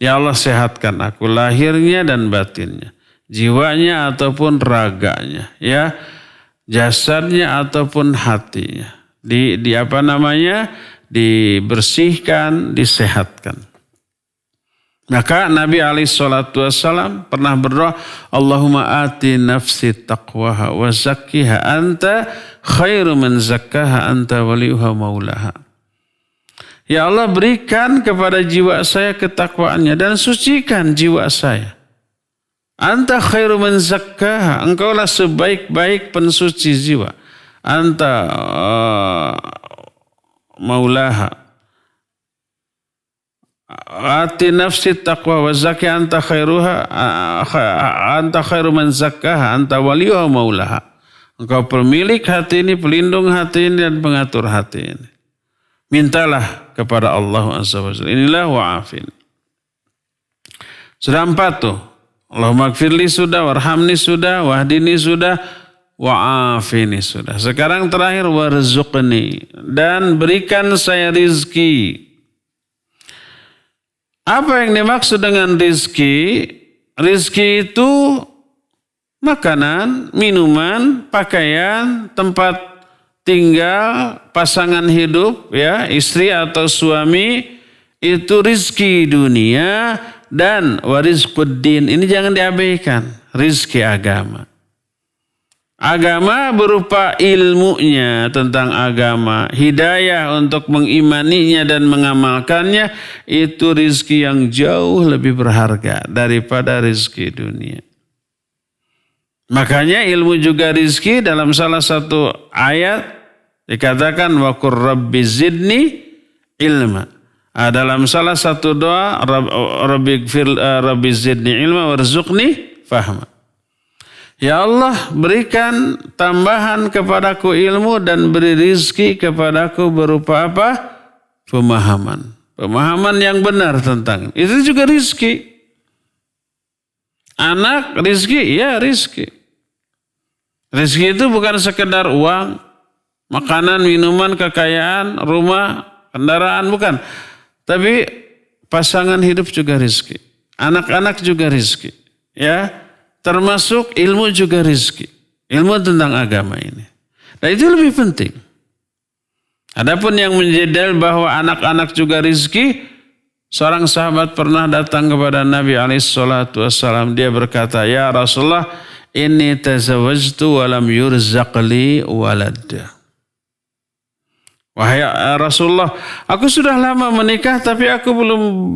Ya Allah, sehatkan aku lahirnya dan batinnya, jiwanya ataupun raganya, ya, jasadnya ataupun hatinya. Dibersihkan, disehatkan. Maka Nabi SAW pernah berdoa, Allahumma ati nafsi taqwaha wa zakkiha anta khairu man zakkaha anta waliyuha maulaha. Ya Allah, berikan kepada jiwa saya ketakwaannya dan sucikan jiwa saya. Anta khairu man zakkaha, engkaulah sebaik-baik pensuci jiwa. Anta maulaha, ati nafsi taqwa wa zaki anta khairu man zakkaha anta waliyuha maulaha. Engkau pemilik hati ini, pelindung hati ini dan pengatur hati ini. Mintalah kepada Allah Azza wa Jalla. Inilah wa'afin. Sudah 4 tuh. Allahumma gfirli sudah, warhamni sudah, wahdini sudah, wa'afini sudah. Sekarang terakhir warzuqni, dan berikan saya rizki. Apa yang dimaksud dengan rizki? Rizki itu makanan, minuman, pakaian, tempat tinggal, pasangan hidup, ya, istri atau suami, itu rizki dunia. Dan warizquddin, ini jangan diabaikan, rizki agama. Agama berupa ilmunya tentang agama, hidayah untuk mengimaninya dan mengamalkannya, itu rizki yang jauh lebih berharga daripada rizki dunia. Makanya ilmu juga rizki. Dalam salah satu ayat dikatakan wa qur rabbi zidni ilma. Dalam salah satu doa rabbi zidni ilma warzuqni fahma. Ya Allah, berikan tambahan kepadaku ilmu dan beri rizki kepadaku berupa apa? Pemahaman. Pemahaman yang benar tentang. Itu juga rizki. Anak rizki, ya rizki. Rizki itu bukan sekedar uang, makanan, minuman, kekayaan, rumah, kendaraan, bukan. Tapi pasangan hidup juga rizki. Anak-anak juga rizki. Ya. Termasuk ilmu juga rizki. Ilmu tentang agama ini. Dan itu lebih penting. Adapun yang menjadal bahwa anak-anak juga rizki, seorang sahabat pernah datang kepada Nabi SAW. Dia berkata, ya Rasulullah, inni tazawajtu walam yurzaqli walad. Wahai Rasulullah, aku sudah lama menikah tapi aku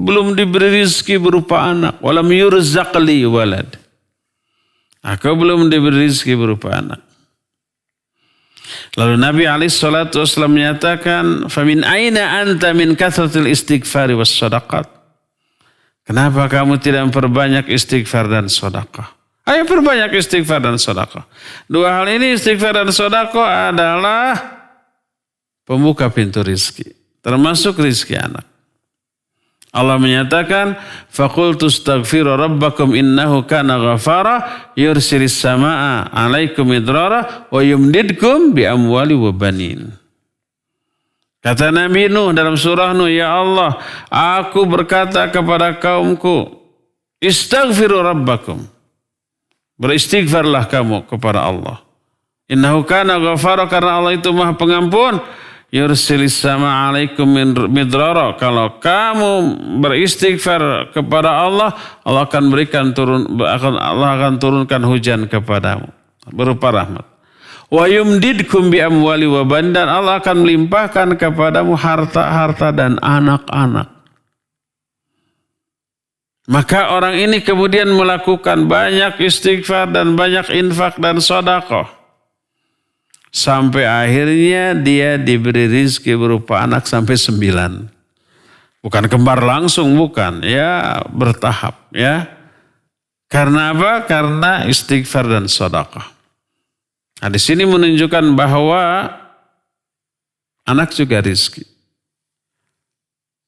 belum diberi rizki berupa anak. Walam yurzaqli walad. Aku belum diberi rezeki berupa anak. Lalu Nabi SAW menyatakan, "Famin aina anta min kathratil istighfari was sadaqat?" Kenapa kamu tidak memperbanyak istighfar dan sedekah? Ayo perbanyak istighfar dan sedekah. Dua hal ini, istighfar dan sedekah, adalah pembuka pintu rizki, termasuk rizki anak. Allah menyatakan, faqultu astaghfiru rabbakum innahu kana ghafara yursilis samaa 'alaikum midrara wa yumdidkum bi amwali wa banin. Kata Nabi Nuh dalam surah Nuh, ya Allah, aku berkata kepada kaumku, istaghfiru rabbakum. Beristighfarlah kamu kepada Allah. Innahu kana ghafara, karena Allah itu Maha Pengampun. Yursilis sama alaikum midrara. Kalau kamu beristighfar kepada Allah, Allah akan turunkan hujan kepadamu berupa rahmat. Wa yumdidkum bi amwali wa banin, dan Allah akan melimpahkan kepadamu harta-harta dan anak-anak. Maka orang ini kemudian melakukan banyak istighfar dan banyak infak dan sedekah. Sampai akhirnya dia diberi rizki berupa anak sampai 9. Bukan kembar langsung, bukan. Ya, bertahap. Ya. Karena apa? Karena istighfar dan sedekah. Nah, di sini menunjukkan bahwa anak juga rizki.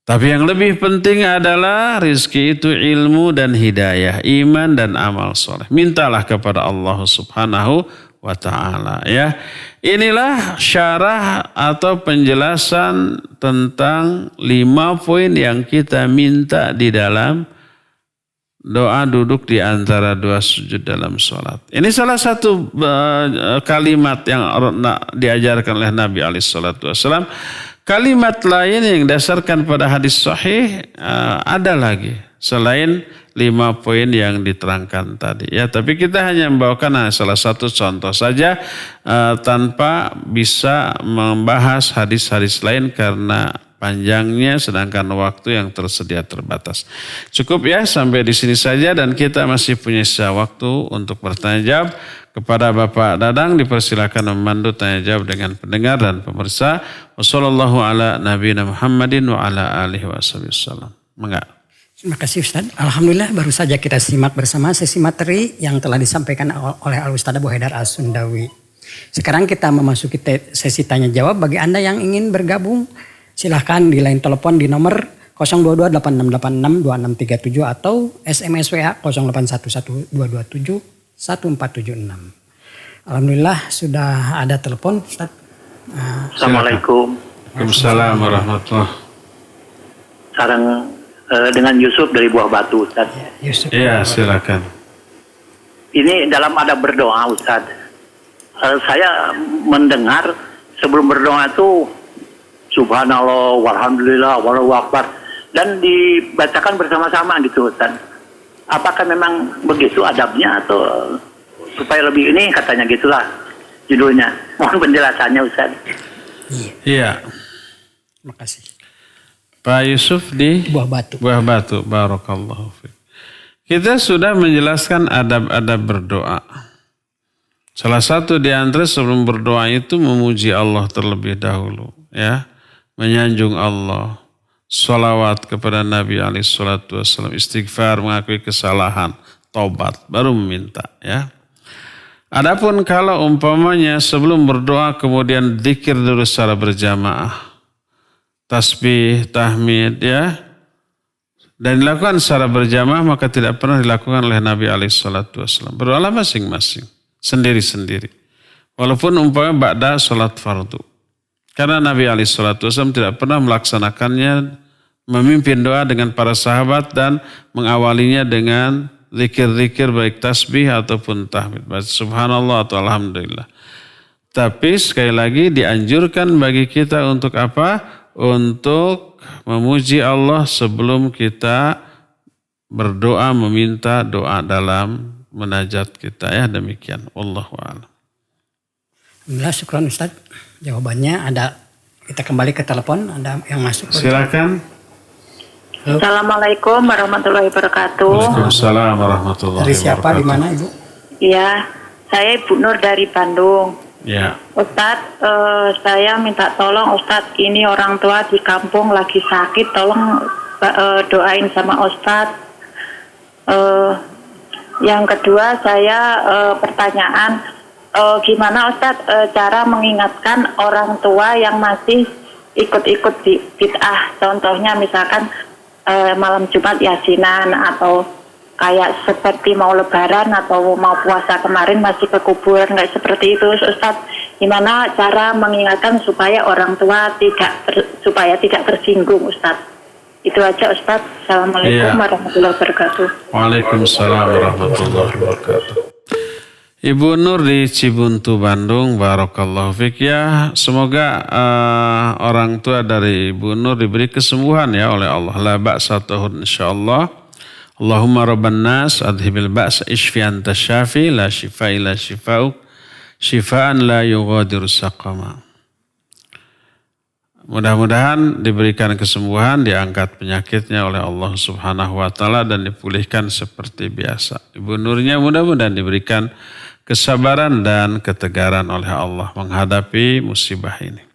Tapi yang lebih penting adalah rizki itu ilmu dan hidayah, iman dan amal soleh. Mintalah kepada Allah Subhanahu wa ta'ala, ya. Inilah syarah atau penjelasan tentang 5 poin yang kita minta di dalam doa duduk di antara 2 sujud dalam sholat. Ini salah satu kalimat yang diajarkan oleh Nabi SAW. Kalimat lain yang dasarkan pada hadis sahih ada lagi selain 5 poin yang diterangkan tadi. Ya, tapi kita hanya membawakan salah satu contoh saja tanpa bisa membahas hadis-hadis lain karena panjangnya, sedangkan waktu yang tersedia terbatas. Cukup ya sampai di sini saja, dan kita masih punya sisa waktu untuk bertanya jawab. Kepada Bapak Dadang dipersilakan memandu tanya jawab dengan pendengar dan pemirsa. Wassallallahu ala nabiyina Muhammadin wa ala alihi wasallam. Enggak. Terima kasih Ustaz. Alhamdulillah baru saja kita simak bersama sesi materi yang telah disampaikan oleh Al-Ustaz Abu Haidar As-Sundawi. Sekarang kita memasuki sesi tanya jawab. Bagi Anda yang ingin bergabung, silahkan di line telepon di nomor 02286862637 atau SMS WA 081122714776. Alhamdulillah sudah ada telepon Ustaz. Assalamualaikum. Waalaikumsalam warahmatullahi. Sekarang dengan Yusuf dari Buah Batu, Ustaz. Yusuf. Iya, silakan. Ini dalam adab berdoa, Ustaz. Saya mendengar sebelum berdoa itu Subhanallah, walhamdulillah, wallahu akbar, dan dibacakan bersama-sama gitu, Ustaz. Apakah memang begitu adabnya atau supaya lebih ini katanya gitulah judulnya. Mohon penjelasannya, Ustaz. Iya. Terima kasih. Pak Yusuf di Buah Batu. Buah Batu. Barakallahu fiik. Kita sudah menjelaskan adab-adab berdoa. Salah satu di antara sebelum berdoa itu memuji Allah terlebih dahulu, ya. Menyanjung Allah, sholawat kepada Nabi SAW, istighfar, mengakui kesalahan, taubat, baru meminta, ya. Adapun kalau umpamanya sebelum berdoa kemudian dzikir dulu secara berjamaah, tasbih, tahmid, ya, dan dilakukan secara berjamaah, maka tidak pernah dilakukan oleh Nabi SAW. Berdoalah masing-masing, sendiri-sendiri. Walaupun umpamanya ba'da sholat fardu. Karena Nabi SAW tidak pernah melaksanakannya, memimpin doa dengan para sahabat dan mengawalinya dengan zikir-zikir baik tasbih ataupun tahmid. Subhanallah atau alhamdulillah. Tapi sekali lagi dianjurkan bagi kita untuk apa? Untuk memuji Allah sebelum kita berdoa, meminta doa dalam munajat kita, ya, demikian. Wallahu a'lam. Alhamdulillah, syukran Ustaz. Jawabannya ada. Kita kembali ke telepon. Ada yang masuk. Silakan. Assalamualaikum warahmatullahi wabarakatuh. Waalaikumsalam warahmatullahi Dari siapa, di mana Ibu? Iya, saya Ibu Nur dari Bandung. Ya. Ustadz, saya minta tolong Ustadz, ini orang tua di kampung lagi sakit, tolong doain sama Ustadz. Yang kedua saya pertanyaan, gimana Ustadz cara mengingatkan orang tua yang masih ikut-ikut bid'ah, contohnya misalkan malam Jumat yasinan atau kayak seperti mau lebaran atau mau puasa kemarin masih ke kuburan, nggak seperti itu Ustadz. Gimana cara mengingatkan supaya orang tua supaya tidak tersinggung Ustadz? Itu aja Ustadz. Assalamualaikum warahmatullahi wabarakatuh. Waalaikumsalam warahmatullahi wabarakatuh. Ibu Nur di Cibuntu, Bandung, barakallahu fiik, ya. Semoga orang tua dari Ibu Nur diberi kesembuhan, ya, oleh Allah. La ba'sa tahun insyaallah. Allahumma rabban nas adhibil ba'sa ishfi anta syafi la shifa illa shifa'uk shifaan la yughadiru saqama. Mudah-mudahan diberikan kesembuhan, diangkat penyakitnya oleh Allah Subhanahu wa taala dan dipulihkan seperti biasa. Ibu Nurnya mudah-mudahan diberikan kesabaran dan ketegaran oleh Allah menghadapi musibah ini.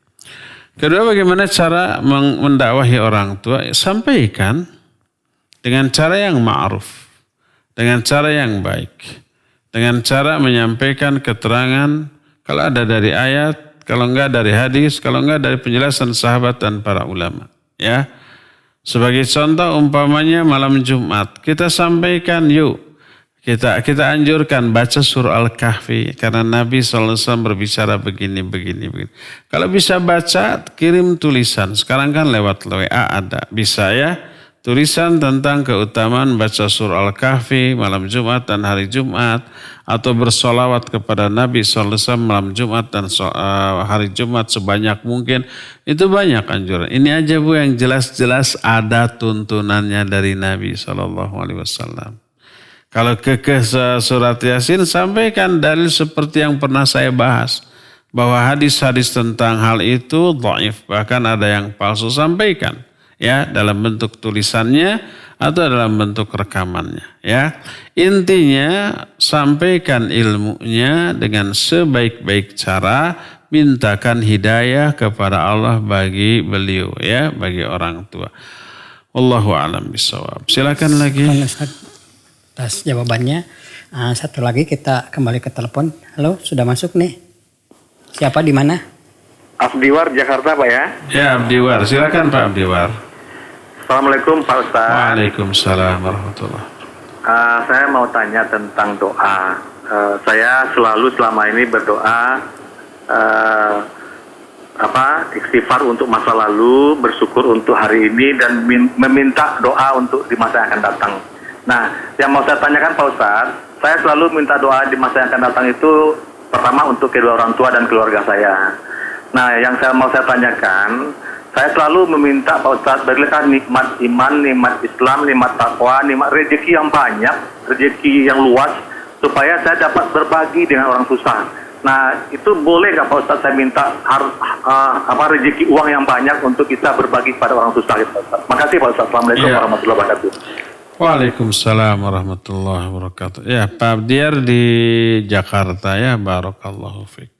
Kedua, bagaimana cara mendakwahi orang tua? Sampaikan dengan cara yang ma'ruf, dengan cara yang baik, dengan cara menyampaikan keterangan kalau ada dari ayat, kalau enggak dari hadis, kalau enggak dari penjelasan sahabat dan para ulama, ya. Sebagai contoh umpamanya malam Jumat, kita sampaikan yuk, kita anjurkan baca surah Al-Kahfi karena Nabi SAW berbicara begini. Kalau bisa baca, kirim tulisan. Sekarang kan lewat WA ada, bisa, ya. Tulisan tentang keutamaan baca surah Al-Kahfi malam Jumat dan hari Jumat, atau bersolawat kepada Nabi SAW malam Jumat dan hari Jumat sebanyak mungkin. Itu banyak anjuran. Ini aja Bu yang jelas-jelas ada tuntunannya dari Nabi SAW. Kalau kekeh surat Yasin, sampaikan dalil seperti yang pernah saya bahas. Bahwa hadis-hadis tentang hal itu dhaif, bahkan ada yang palsu, sampaikan. Ya, dalam bentuk tulisannya atau dalam bentuk rekamannya, ya. Intinya sampaikan ilmunya dengan sebaik-baik cara, mintakan hidayah kepada Allah bagi beliau, ya, bagi orang tua. Wallahu a'lam bishawab. Silakan lagi. Ustaz, atas jawabannya. Satu lagi kita kembali ke telepon. Halo, sudah masuk nih. Siapa di mana? Abdiwar Jakarta Pak ya. Ya Abdiwar, silakan Pak Abdiwar. Assalamualaikum Pak Ustaz. Waalaikumsalam warahmatullahi. Saya mau tanya tentang doa. Saya selalu selama ini berdoa istighfar untuk masa lalu, bersyukur untuk hari ini, dan meminta doa untuk di masa yang akan datang. Nah, yang mau saya tanyakan Pak Ustaz, saya selalu minta doa di masa yang akan datang itu pertama untuk kedua orang tua dan keluarga saya. Nah, yang mau saya tanyakan, saya selalu meminta Pak Ustaz berilah nikmat iman, nikmat Islam, nikmat takwa, nikmat rezeki yang banyak, rezeki yang luas, supaya saya dapat berbagi dengan orang susah. Nah, itu boleh nggak Pak Ustaz saya minta rezeki uang yang banyak untuk kita berbagi pada orang susah gitu Pak Ustaz. Makasih Pak Ustaz. Assalamualaikum warahmatullahi wabarakatuh. Waalaikumsalam warahmatullahi wabarakatuh. Ya, Pak Abdiar di Jakarta ya, barakallahu fiik.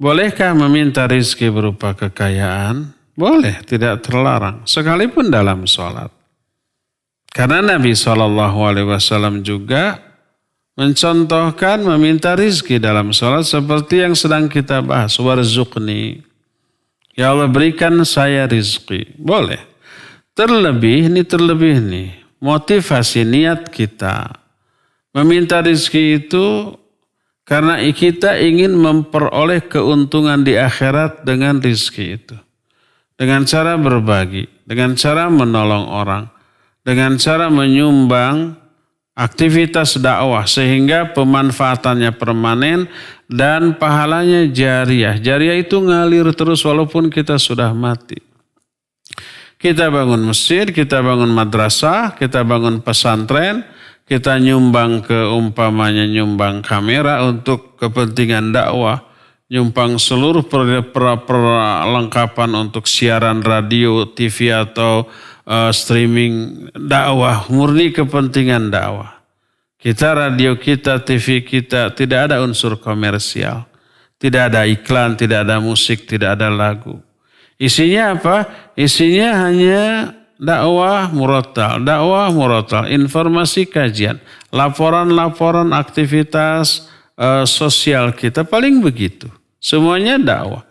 Bolehkah meminta rizki berupa kekayaan? Boleh, tidak terlarang. Sekalipun dalam sholat. Karena Nabi SAW juga mencontohkan meminta rizki dalam sholat seperti yang sedang kita bahas. Warzuqni. Ya Allah berikan saya rizki. Boleh. Terlebih nih. Motivasi niat kita. Meminta rizki itu karena kita ingin memperoleh keuntungan di akhirat dengan rizki itu. Dengan cara berbagi. Dengan cara menolong orang. Dengan cara menyumbang aktivitas dakwah sehingga pemanfaatannya permanen dan pahalanya jariah. Jariah itu ngalir terus walaupun kita sudah mati. Kita bangun masjid, kita bangun madrasah, kita bangun pesantren, kita nyumbang umpamanya nyumbang kamera untuk kepentingan dakwah, nyumbang seluruh perlengkapan untuk siaran radio, TV atau streaming dakwah, murni kepentingan dakwah. Kita radio kita, TV kita tidak ada unsur komersial. Tidak ada iklan, tidak ada musik, tidak ada lagu. Isinya apa? Isinya hanya dakwah murattal, informasi kajian, laporan-laporan aktivitas sosial kita, paling begitu. Semuanya dakwah.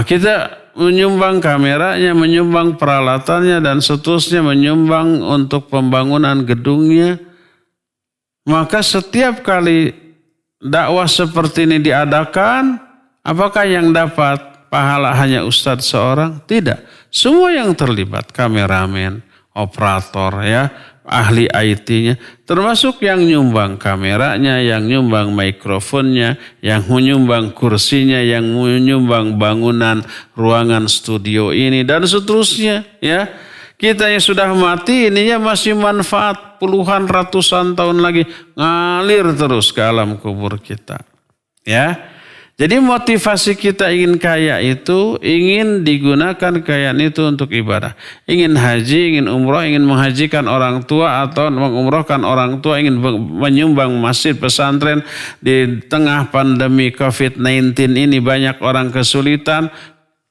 Kita menyumbang kameranya, menyumbang peralatannya, dan seterusnya, menyumbang untuk pembangunan gedungnya. Maka setiap kali dakwah seperti ini diadakan, apakah yang dapat pahala hanya ustadz seorang? Tidak. Semua yang terlibat, kameramen, operator, ya, ahli IT-nya, termasuk yang nyumbang kameranya, yang nyumbang mikrofonnya, yang menyumbang kursinya, yang menyumbang bangunan ruangan studio ini, dan seterusnya. Ya, kita yang sudah mati ininya masih manfaat puluhan ratusan tahun lagi ngalir terus ke alam kubur kita. Ya. Jadi motivasi kita ingin kaya itu, ingin digunakan kekayaan itu untuk ibadah. Ingin haji, ingin umroh, ingin menghajikan orang tua atau mengumrohkan orang tua, ingin menyumbang masjid pesantren di tengah pandemi COVID-19 ini banyak orang kesulitan.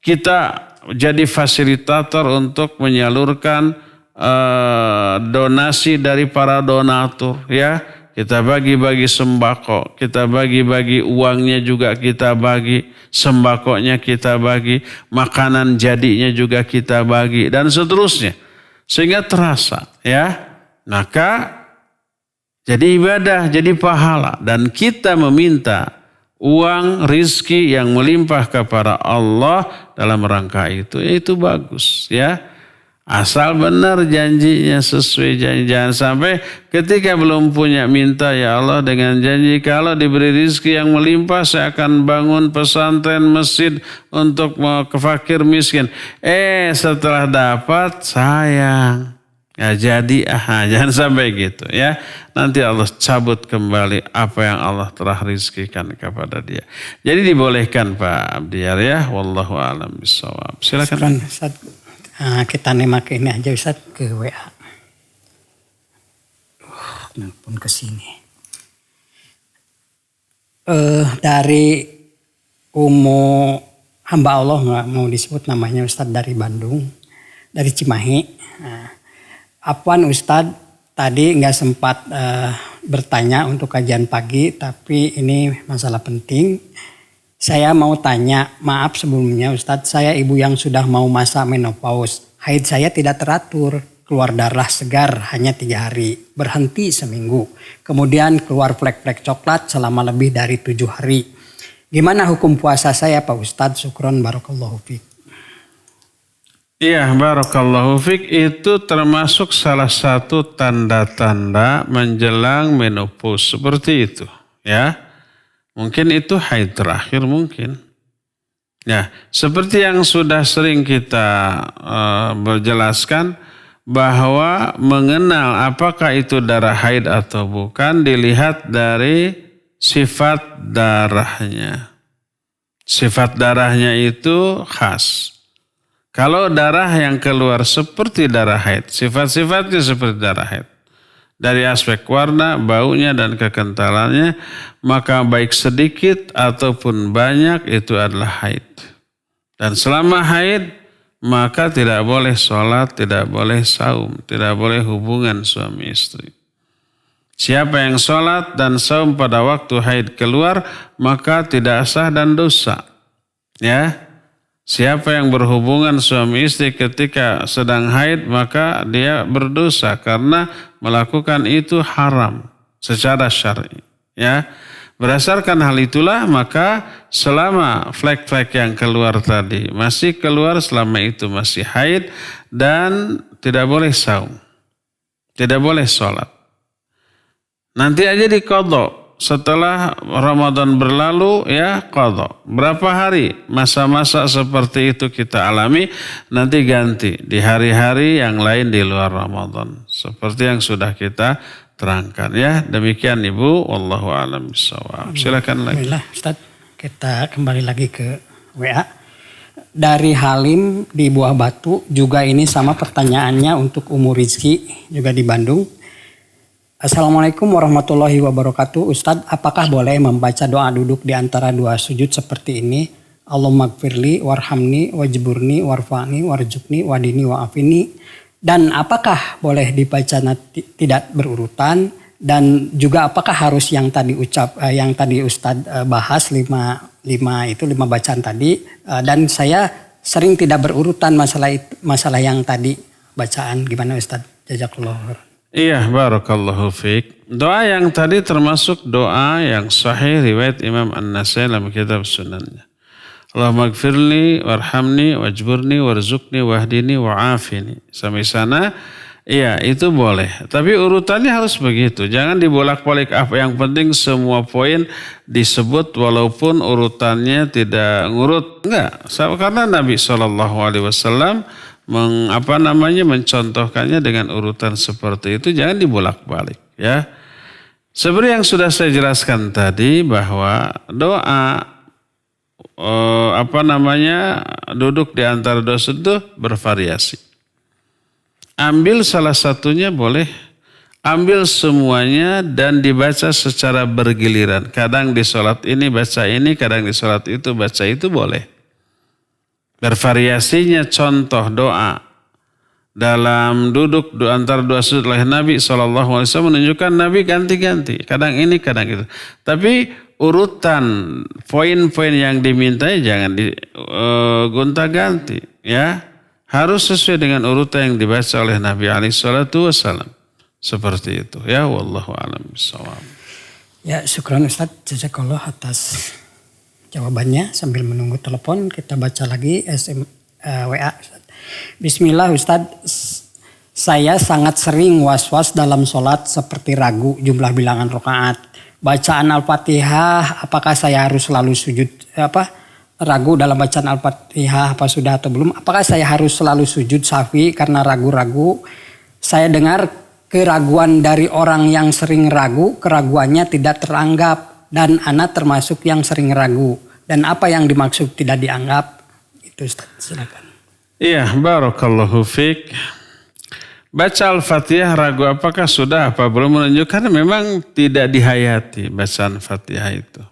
Kita jadi fasilitator untuk menyalurkan donasi dari para donatur, ya. Kita bagi-bagi sembako, kita bagi-bagi uangnya juga kita bagi, sembakonya kita bagi, makanan jadinya juga kita bagi, dan seterusnya. Sehingga terasa, ya. Maka jadi ibadah, jadi pahala. Dan kita meminta uang, rizki yang melimpah kepada Allah dalam rangka itu bagus, ya. Asal benar janjinya, sesuai janji. Jangan sampai ketika belum punya minta, ya Allah dengan janji kalau diberi rizki yang melimpah saya akan bangun pesantren, masjid untuk ke fakir miskin. Setelah dapat sayang. Ya jadi, jangan sampai gitu, ya. Nanti Allah cabut kembali apa yang Allah telah rizkikan kepada dia. Jadi dibolehkan Pak Abdiar, ya. Wallahu a'lam bishawab. Silakan. Kita nemak ini aja Ustaz ke WA. Nelpon ke sini. Dari hamba Allah, nggak mau disebut namanya, Ustaz dari Bandung. dari Cimahi. Nah, Afwan Ustadz, tadi nggak sempat bertanya untuk kajian pagi, tapi ini masalah penting. Saya mau tanya, maaf sebelumnya Ustadz, saya ibu yang sudah mau masa menopause. Haid saya tidak teratur, keluar darah segar hanya 3 hari, berhenti seminggu. Kemudian keluar flek-flek coklat selama lebih dari 7 hari. Gimana hukum puasa saya Pak Ustadz? Syukron barakallahu fiik. Iya, barakallahu fiik, itu termasuk salah satu tanda-tanda menjelang menopause seperti itu, ya. Mungkin itu haid terakhir mungkin. Ya, seperti yang sudah sering kita berjelaskan bahwa mengenal apakah itu darah haid atau bukan dilihat dari sifat darahnya. Sifat darahnya itu khas. Kalau darah yang keluar seperti darah haid, sifat-sifatnya seperti darah haid. Dari aspek warna, baunya, dan kekentalannya, maka baik sedikit ataupun banyak itu adalah haid. Dan selama haid, maka tidak boleh sholat, tidak boleh saum, tidak boleh hubungan suami istri. Siapa yang sholat dan saum pada waktu haid keluar, maka tidak sah dan dosa. Ya. Siapa yang berhubungan suami istri ketika sedang haid, maka dia berdosa karena melakukan itu haram secara syar'i. Ya, berdasarkan hal itulah maka selama flek-flek yang keluar tadi masih keluar, selama itu masih haid, dan tidak boleh saum, tidak boleh sholat. Nanti aja diqadha. Setelah Ramadan berlalu ya qadha. Berapa hari masa-masa seperti itu kita alami, nanti ganti di hari-hari yang lain di luar Ramadan. Seperti yang sudah kita terangkan ya. Demikian Ibu, wallahu a'lam bishawab. Silakan lagi. Alhamdulillah Ustaz, kita kembali lagi ke WA. Dari Halim di Buah Batu juga ini sama pertanyaannya untuk Umu Rizki juga di Bandung. Assalamualaikum warahmatullahi wabarakatuh. Ustadz, apakah boleh membaca doa duduk di antara 2 sujud seperti ini? Allahumma gfirli warhamni wajburni warfa'ni warjukni wadini wa'afini. Dan apakah boleh dibaca tidak berurutan? Dan juga apakah harus yang tadi Ustadz bahas 5 bacaan tadi? Dan saya sering tidak berurutan masalah yang tadi bacaan. Gimana Ustadz? Jazakallahu khairan. Iya, barakallahu fiik. Doa yang tadi termasuk doa yang sahih riwayat Imam An-Nasai dalam kitab sunannya. Allahumma gfirli warhamni wajburni warzuqni wahdini wa'afini. Sampai sana, iya itu boleh. Tapi urutannya harus begitu. Jangan dibolak-balik apa. Yang penting semua poin disebut walaupun urutannya tidak ngurut. Enggak. Karena Nabi SAW mencontohkannya dengan urutan seperti itu, jangan dibolak-balik ya. Seperti yang sudah saya jelaskan tadi bahwa doa duduk di antara 2 sujud bervariasi. Ambil salah satunya boleh, ambil semuanya dan dibaca secara bergiliran. Kadang di sholat ini baca ini, kadang di sholat itu baca itu, boleh. Bervariasinya contoh doa dalam duduk antara 2 sujud oleh Nabi SAW menunjukkan Nabi ganti-ganti. Kadang ini, kadang itu. Tapi urutan poin-poin yang dimintai jangan digonta-ganti. Ya, harus sesuai dengan urutan yang dibaca oleh Nabi SAW. Seperti itu. Ya, wallahu a'lam bishawab. Ya, syukran Ustaz. Jazakallah atas jawabannya. Sambil menunggu telepon, kita baca lagi WA. Bismillah Ustadz, saya sangat sering was-was dalam sholat seperti ragu jumlah bilangan rakaat. Bacaan Al-Fatihah, apakah saya harus selalu sujud? Ragu dalam bacaan Al-Fatihah apa sudah atau belum? Apakah saya harus selalu sujud sahwi karena ragu-ragu? Saya dengar keraguan dari orang yang sering ragu, keraguannya tidak teranggap. Dan anak termasuk yang sering ragu. Dan apa yang dimaksud tidak dianggap? Itu Ustaz, silakan. Iya, barakallahu fiik. Baca Al-Fatihah ragu apakah sudah apa belum, menunjukkan memang tidak dihayati bacaan Fatihah itu.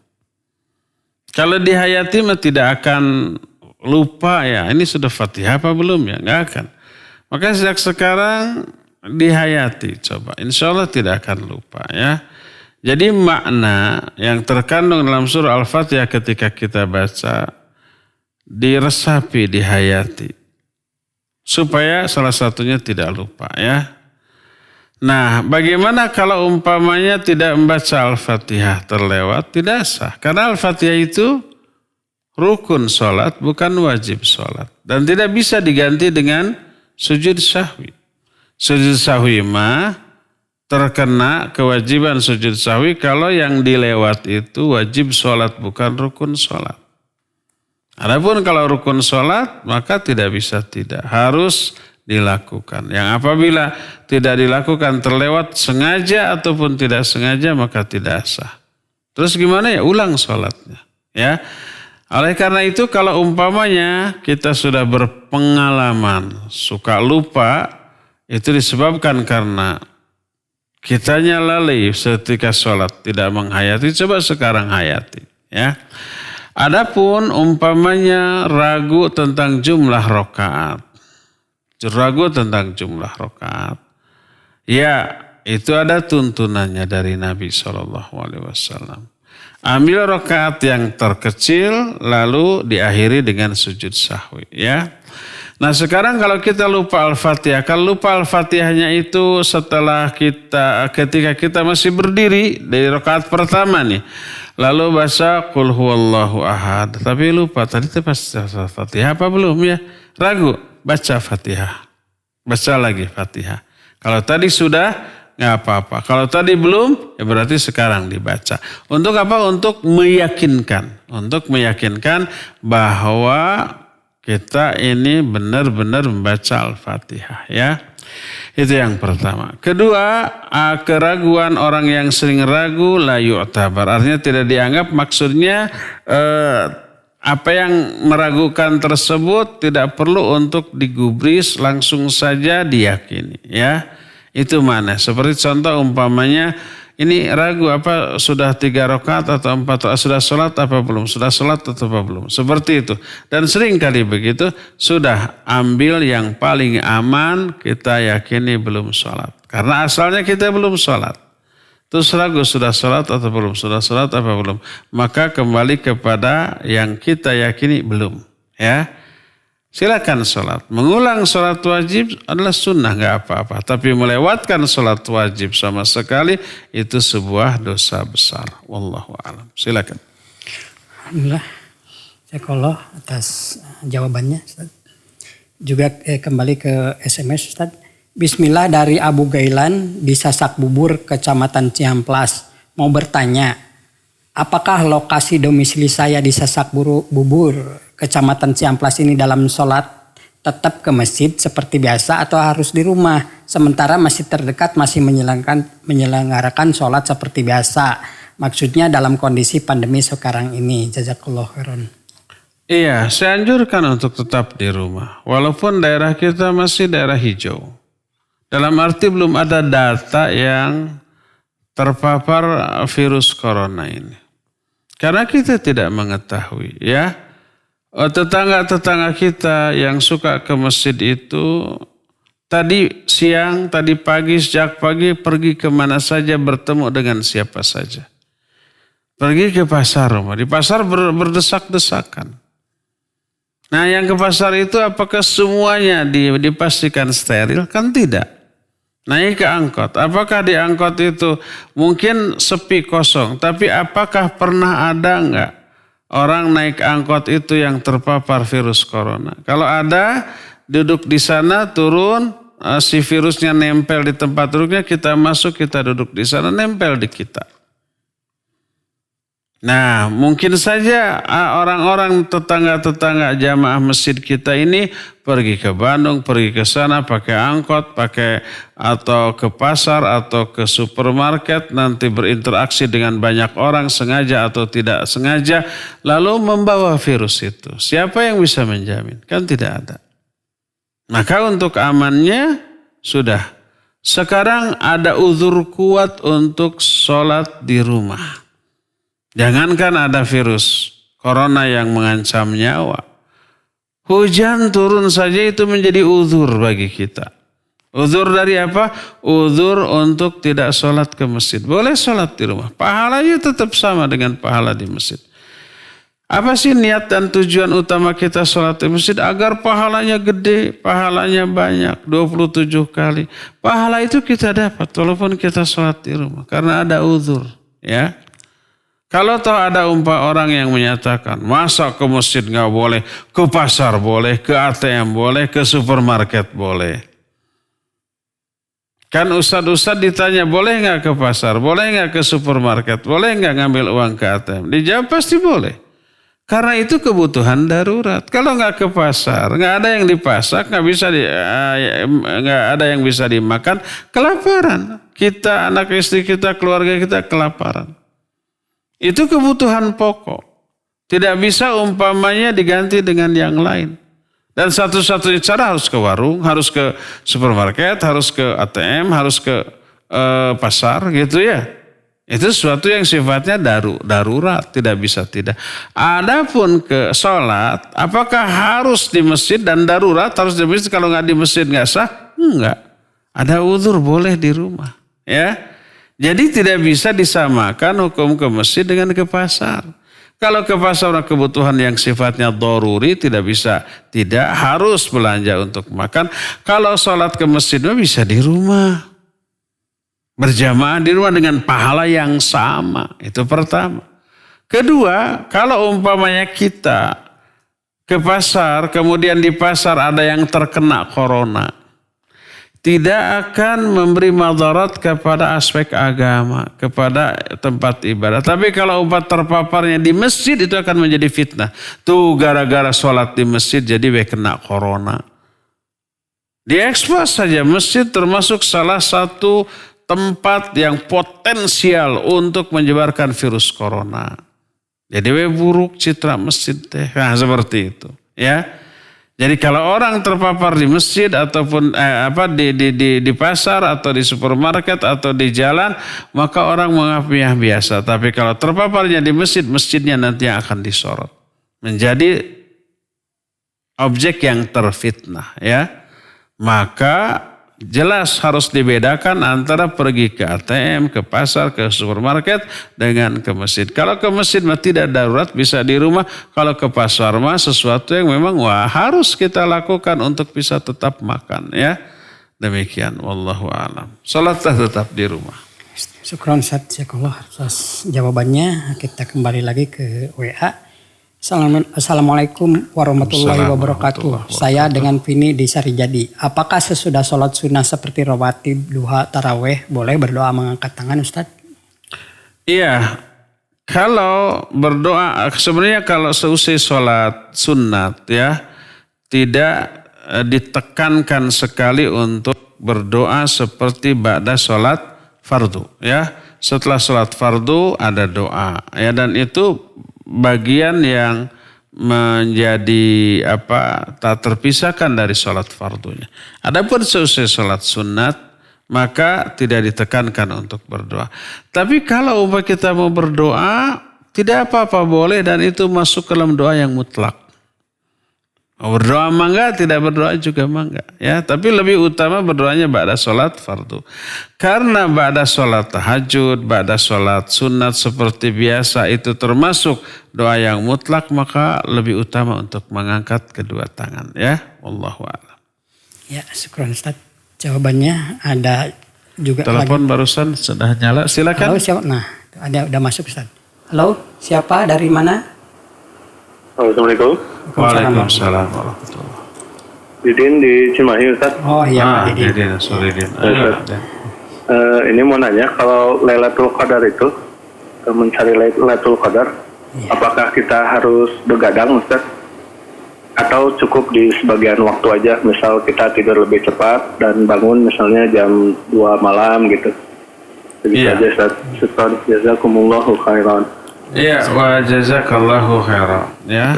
Kalau dihayati mah tidak akan lupa ya, ini sudah Fatihah apa belum ya, nggak akan. Maka sejak sekarang dihayati coba. Insya Allah tidak akan lupa ya. Jadi makna yang terkandung dalam surah Al-Fatihah ketika kita baca diresapi, dihayati. Supaya salah satunya tidak lupa ya. Nah, bagaimana kalau umpamanya tidak membaca Al-Fatihah terlewat? Tidak sah. Karena Al-Fatihah itu rukun sholat, bukan wajib sholat. Dan tidak bisa diganti dengan sujud sahwi. Sujud sahwi mah terkena kewajiban sujud sahwi kalau yang dilewat itu wajib sholat, bukan rukun sholat. Adapun kalau rukun sholat, maka tidak bisa tidak. Harus dilakukan. Yang apabila tidak dilakukan terlewat sengaja ataupun tidak sengaja, maka tidak sah. Terus gimana ya? Ulang sholatnya. Ya. Oleh karena itu kalau umpamanya kita sudah berpengalaman, suka lupa, itu disebabkan karena kitanya lalai ketika sholat, tidak menghayati. Coba sekarang hayati. Ya. Adapun umpamanya ragu tentang jumlah rakaat. Ragu tentang jumlah rakaat. Ya, itu ada tuntunannya dari Nabi SAW. Ambil rakaat yang terkecil lalu diakhiri dengan sujud sahwi. Ya. Nah sekarang kalau kita lupa Al-Fatihah, kalau lupa Al-Fatihahnya itu setelah ketika kita masih berdiri dari rakaat pertama nih, lalu baca Qul huwallahu ahad, tapi lupa tadi pas Fatihah apa belum ya? Ragu, baca Fatihah, baca lagi Fatihah. Kalau tadi sudah nggak apa-apa, kalau tadi belum ya berarti sekarang dibaca. Untuk apa? Untuk meyakinkan bahwa kita ini benar-benar membaca Al-Fatihah ya. Itu yang pertama. Kedua, keraguan orang yang sering ragu la yu'tabar. Artinya tidak dianggap, maksudnya apa yang meragukan tersebut tidak perlu untuk digubris, langsung saja diyakini ya. Itu mana? Seperti contoh umpamanya ini ragu apa sudah 3 rakaat atau 4 rakaat, sudah sholat apa belum, sudah sholat atau apa belum. Seperti itu. Dan sering kali begitu, sudah ambil yang paling aman, kita yakini belum sholat. Karena asalnya kita belum sholat. Terus ragu sudah sholat atau belum, sudah sholat apa belum. Maka kembali kepada yang kita yakini belum. Ya. Silakan sholat. Mengulang sholat wajib adalah sunnah, nggak apa-apa. Tapi melewatkan sholat wajib sama sekali itu sebuah dosa besar. Wallahu a'lam. Silakan. Alhamdulillah. Saya atas jawabannya, Ustaz. Juga kembali ke SMS, Ustaz. Bismillah dari Abu Gailan di Sasak Bubur, Kecamatan Ciamplas. Mau bertanya, apakah lokasi domisili saya di Sasak Bubur, Kecamatan Ciamplas ini dalam sholat tetap ke masjid seperti biasa atau harus di rumah? Sementara masjid terdekat masih menyelenggarakan sholat seperti biasa. Maksudnya dalam kondisi pandemi sekarang ini. Jazakallah khairan. Iya, saya anjurkan untuk tetap di rumah. Walaupun daerah kita masih daerah hijau. Dalam arti belum ada data yang terpapar virus corona ini. Karena kita tidak mengetahui ya. Tetangga-tetangga kita yang suka ke masjid itu tadi siang, tadi pagi, sejak pagi pergi kemana saja, bertemu dengan siapa saja. Pergi ke pasar, di pasar berdesak-desakan. Nah yang ke pasar itu apakah semuanya dipastikan steril? Kan tidak. Naik ke angkot, apakah di angkot itu mungkin sepi kosong, tapi apakah pernah ada enggak orang naik angkot itu yang terpapar virus corona? Kalau ada, duduk di sana, turun, si virusnya nempel di tempat duduknya, kita masuk, kita duduk di sana, nempel di kita. Nah, mungkin saja orang-orang tetangga-tetangga jamaah masjid kita ini pergi ke Bandung, pergi ke sana pakai angkot, atau ke pasar atau ke supermarket, nanti berinteraksi dengan banyak orang sengaja atau tidak sengaja, lalu membawa virus itu. Siapa yang bisa menjamin? Kan tidak ada. Maka untuk amannya sudah. Sekarang ada uzur kuat untuk sholat di rumah. Jangankan ada virus corona yang mengancam nyawa. Hujan turun saja itu menjadi uzur bagi kita. Uzur dari apa? Uzur untuk tidak sholat ke masjid. Boleh sholat di rumah. Pahalanya tetap sama dengan pahala di masjid. Apa sih niat dan tujuan utama kita sholat di masjid? Agar pahalanya gede, pahalanya banyak, 27 kali. Pahala itu kita dapat walaupun kita sholat di rumah. Karena ada uzur. Ya. Kalau toh ada orang yang menyatakan, masa ke masjid nggak boleh, ke pasar boleh, ke ATM boleh, ke supermarket boleh. Kan ustadz ditanya, boleh nggak ke pasar, boleh nggak ke supermarket, boleh nggak ngambil uang ke ATM? Dijawab pasti boleh. Karena itu kebutuhan darurat. Kalau nggak ke pasar, nggak ada yang dipasak, nggak ada yang bisa dimakan, kelaparan. Kita, anak istri kita, keluarga kita kelaparan. Itu kebutuhan pokok. Tidak bisa umpamanya diganti dengan yang lain. Dan satu-satunya cara harus ke warung, harus ke supermarket, harus ke ATM, harus ke pasar gitu ya. Itu sesuatu yang sifatnya darurat, tidak bisa tidak. Adapun ke sholat, apakah harus di masjid dan darurat harus di masjid? Kalau nggak di masjid nggak sah? Enggak. Ada uzur boleh di rumah. Ya. Jadi tidak bisa disamakan hukum ke masjid dengan ke pasar. Kalau ke pasar kebutuhan yang sifatnya doruri tidak harus belanja untuk makan. Kalau sholat ke masjid bisa di rumah. Berjamaah di rumah dengan pahala yang sama. Itu pertama. Kedua, kalau umpamanya kita ke pasar, kemudian di pasar ada yang terkena corona. Tidak akan memberi madarat kepada aspek agama, kepada tempat ibadah. Tapi kalau umat terpaparnya di masjid itu akan menjadi fitnah. Tuh gara-gara sholat di masjid jadi kena corona. Diekspos saja masjid termasuk salah satu tempat yang potensial untuk menyebarkan virus corona. Jadi buruk citra masjid teh. Nah, seperti itu, ya. Jadi kalau orang terpapar di masjid ataupun di pasar atau di supermarket atau di jalan, maka orang menganggapnya biasa. Tapi kalau terpaparnya di masjid, masjidnya nanti yang akan disorot. Menjadi objek yang terfitnah, ya. Maka jelas harus dibedakan antara pergi ke ATM, ke pasar, ke supermarket dengan ke masjid. Kalau ke masjid mah tidak darurat, bisa di rumah. Kalau ke pasar mah sesuatu yang memang harus kita lakukan untuk bisa tetap makan, ya. Demikian, wallahu a'lam. Salatlah tetap di rumah. Syukron Ustaz Jazakallah atas jawabannya. Kita kembali lagi ke WA. Assalamualaikum warahmatullahi wabarakatuh. Saya dengan Vini di Sarijadi. Apakah sesudah sholat sunnah seperti rawatib, duha, taraweh boleh berdoa mengangkat tangan Ustaz? Iya. Kalau berdoa, sebenarnya kalau seusai sholat sunat ya, tidak ditekankan sekali untuk berdoa seperti ba'da sholat fardu ya. Setelah sholat fardu ada doa ya, dan itu bagian yang menjadi tak terpisahkan dari sholat fardunya. Adapun seusai sholat sunat maka tidak ditekankan untuk berdoa. Tapi kalau kita mau berdoa tidak apa-apa boleh, dan itu masuk ke dalam doa yang mutlak. Berdoa mangga, tidak berdoa juga mangga. Ya, tapi lebih utama berdoanya ba'da sholat fardu. Karena ba'da sholat tahajud, ba'da sholat sunat seperti biasa itu termasuk doa yang mutlak, maka lebih utama untuk mengangkat kedua tangan. Ya, wallahu a'lam. Ya, syukur Ustaz. Jawabannya ada juga. Telepon lagi. Barusan sudah nyala, silakan. Halo, siapa? Nah, udah masuk Ustaz. Halo, siapa dari mana? Assalamualaikum. Waalaikumsalam warahmatullahi. Didin di Cimahi, Ustaz. Oh iya, Pak Didi. Didin, sorry Didin. Ini mau nanya, kalau Lailatul Qadar itu, mencari Lailatul Qadar, apakah kita harus begadang, Ustaz? Atau cukup di sebagian waktu aja, misal kita tidur lebih cepat dan bangun misalnya jam 2 malam gitu. Begitu aja, Ustaz. Syukran, jazakumullahu khairan. Iya, wa jazakallahu khairan. Ya.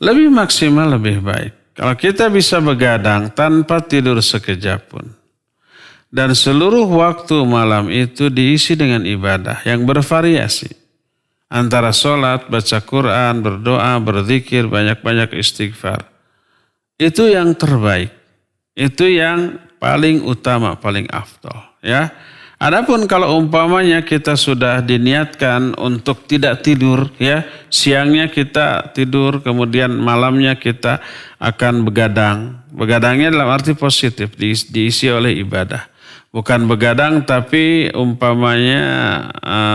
Lebih maksimal lebih baik. Kalau kita bisa begadang tanpa tidur sekejap pun. Dan seluruh waktu malam itu diisi dengan ibadah yang bervariasi. Antara sholat, baca Quran, berdoa, berzikir, banyak-banyak istighfar. Itu yang terbaik. Itu yang paling utama, paling afdal, ya. Adapun kalau umpamanya kita sudah diniatkan untuk tidak tidur, ya, siangnya kita tidur, kemudian malamnya kita akan begadang. Begadangnya dalam arti positif, diisi oleh ibadah. Bukan begadang tapi umpamanya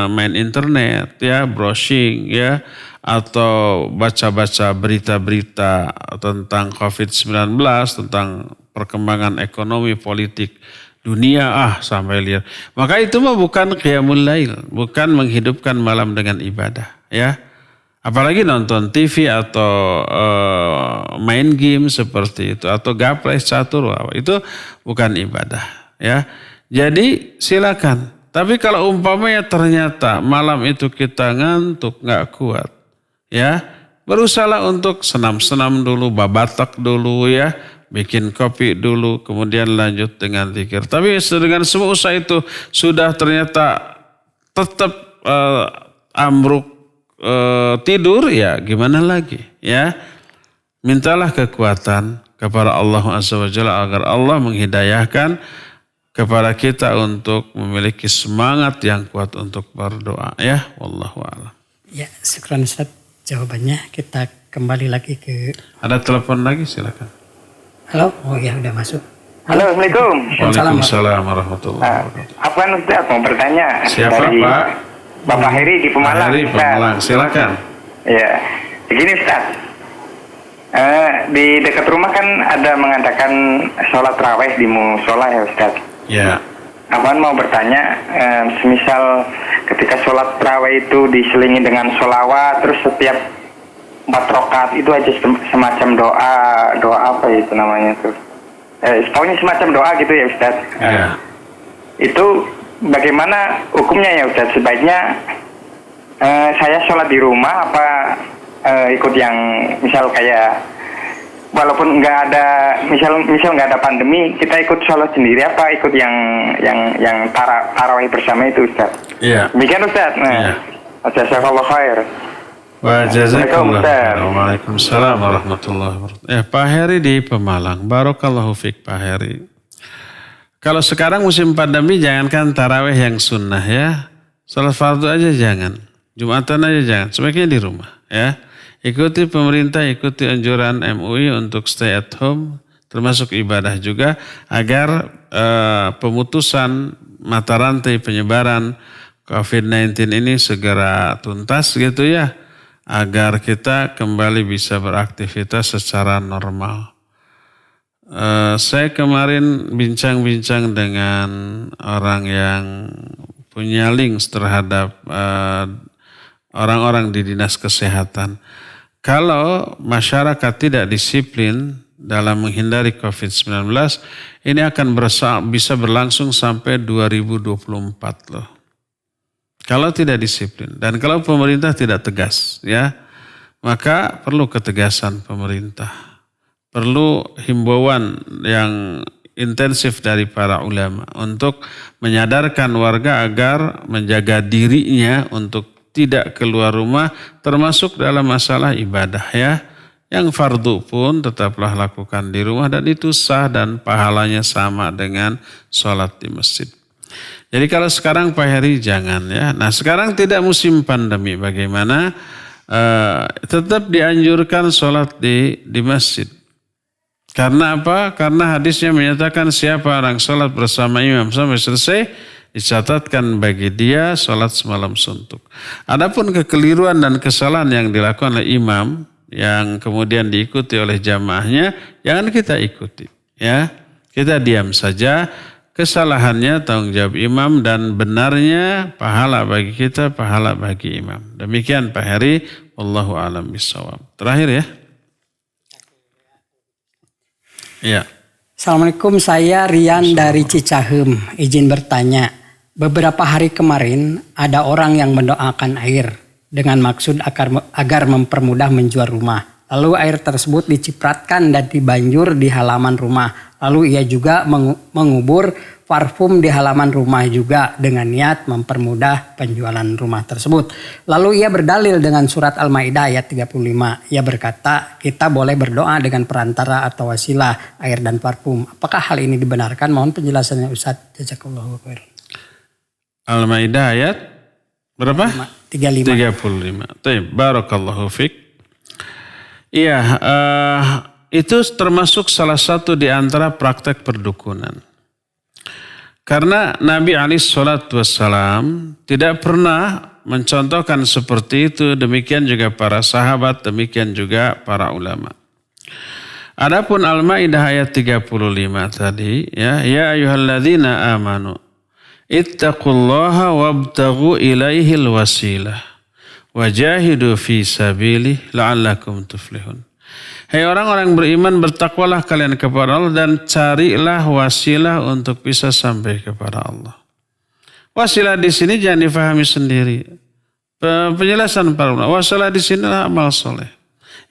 main internet, ya, browsing, ya, atau baca-baca berita-berita tentang COVID-19, tentang perkembangan ekonomi politik dunia, sampai lihat. Maka itu mah bukan qiyamul lail, bukan menghidupkan malam dengan ibadah, ya. Apalagi nonton TV atau main game seperti itu atau gaplek catur, itu bukan ibadah, ya. Jadi silakan. Tapi kalau umpamanya ternyata malam itu kita ngantuk, nggak kuat, ya, berusaha untuk senam-senam dulu, babatak dulu, ya, bikin kopi dulu, kemudian lanjut dengan zikir. Tapi dengan semua usaha itu sudah ternyata tetap ambruk tidur, ya gimana lagi, ya. Mintalah kekuatan kepada Allah Azza wa Jalla agar Allah menghidayahkan kepada kita untuk memiliki semangat yang kuat untuk berdoa, ya. Wallahu a'lam. Ya, syukran Ustaz jawabannya. Kita kembali lagi ke... Ada telepon lagi, silakan. Halo, oh ya udah masuk. Halo, Assalamualaikum. Waalaikumsalam warahmatullahi wabarakatuh. Apaan Ustaz mau bertanya? Siapa, dari Pak? Bapak Heri di Pemalang. Heri Pemalang, silakan. Ya, begini Ustaz. Di dekat rumah kan ada mengadakan sholat raweh di musola, ya Ustaz. Ya. Apaan mau bertanya, semisal ketika sholat raweh itu diselingi dengan sholawat, terus setiap 4 rakaat itu aja semacam doa apa itu namanya tuh? Setaunya semacam doa gitu ya Ustaz. Ya. Itu bagaimana hukumnya ya Ustaz? Sebaiknya saya sholat di rumah apa ikut yang misal kayak walaupun nggak ada misal nggak ada pandemi, kita ikut sholat sendiri apa ikut yang tarawih bersama itu Ustaz? Iya. Demikian Ustaz. Nah, jazakallahu khair. Wa jazakallahu khairan. Waalaikumsalam warahmatullahi wabarakatuh. Pak Heri di Pemalang. Barakallahu fiik Pak Heri. Kalau sekarang musim pandemi jangankan tarawih yang sunnah, ya. Salat fardu aja jangan. Jumatan aja jangan. Sebaiknya di rumah, ya. Ikuti pemerintah, ikuti anjuran MUI untuk stay at home, termasuk ibadah juga, agar pemutusan mata rantai penyebaran COVID-19 ini segera tuntas gitu, ya. Agar kita kembali bisa beraktivitas secara normal. Saya kemarin bincang-bincang dengan orang yang punya links terhadap orang-orang di dinas kesehatan. Kalau masyarakat tidak disiplin dalam menghindari COVID-19, ini akan bisa berlangsung sampai 2024 loh. Kalau tidak disiplin dan kalau pemerintah tidak tegas, ya, maka perlu ketegasan pemerintah. Perlu himbauan yang intensif dari para ulama untuk menyadarkan warga agar menjaga dirinya untuk tidak keluar rumah, termasuk dalam masalah ibadah, ya. Yang fardu pun tetaplah lakukan di rumah dan itu sah dan pahalanya sama dengan sholat di masjid. Jadi kalau sekarang Pak Heri jangan, ya. Nah sekarang tidak musim pandemi, bagaimana? Tetap dianjurkan sholat di masjid. Karena apa? Karena hadisnya menyatakan siapa orang sholat bersama imam sampai selesai, dicatatkan bagi dia sholat semalam suntuk. Adapun kekeliruan dan kesalahan yang dilakukan oleh imam, yang kemudian diikuti oleh jamaahnya, jangan kita ikuti, ya. Kita diam saja. Kesalahannya tanggung jawab imam dan benarnya pahala bagi kita, pahala bagi imam. Demikian Pak Heri, wallahu a'lam bishawab. Terakhir, ya. Ya. Assalamualaikum, saya Rian dari Cicahem. Izin bertanya, beberapa hari kemarin ada orang yang mendoakan air dengan maksud agar mempermudah menjual rumah. Lalu air tersebut dicipratkan dan dibanjur di halaman rumah. Lalu ia juga mengubur parfum di halaman rumah juga dengan niat mempermudah penjualan rumah tersebut. Lalu ia berdalil dengan surat Al-Maidah ayat 35. Ia berkata, kita boleh berdoa dengan perantara atau wasilah air dan parfum. Apakah hal ini dibenarkan? Mohon penjelasannya Ustaz. Jazakallahu khairan. Al-Maidah ayat berapa? 35. 35. Barakallahu fiik. Iya, itu termasuk salah satu di antara praktek perdukunan. Karena Nabi SAW tidak pernah mencontohkan seperti itu, demikian juga para sahabat, demikian juga para ulama. Adapun Al-Maidah ayat 35 tadi, ya ayyuhalladzina amanu ittaqullaha wabtaghu ilaihil wasilah wajahidu fi sabilih la'allakum tuflihun. Hai orang-orang beriman, bertakwalah kalian kepada Allah dan carilah wasilah untuk bisa sampai kepada Allah. Wasilah di sini jangan difahami sendiri. Penjelasan para ulama, wasilah di sini adalah amal soleh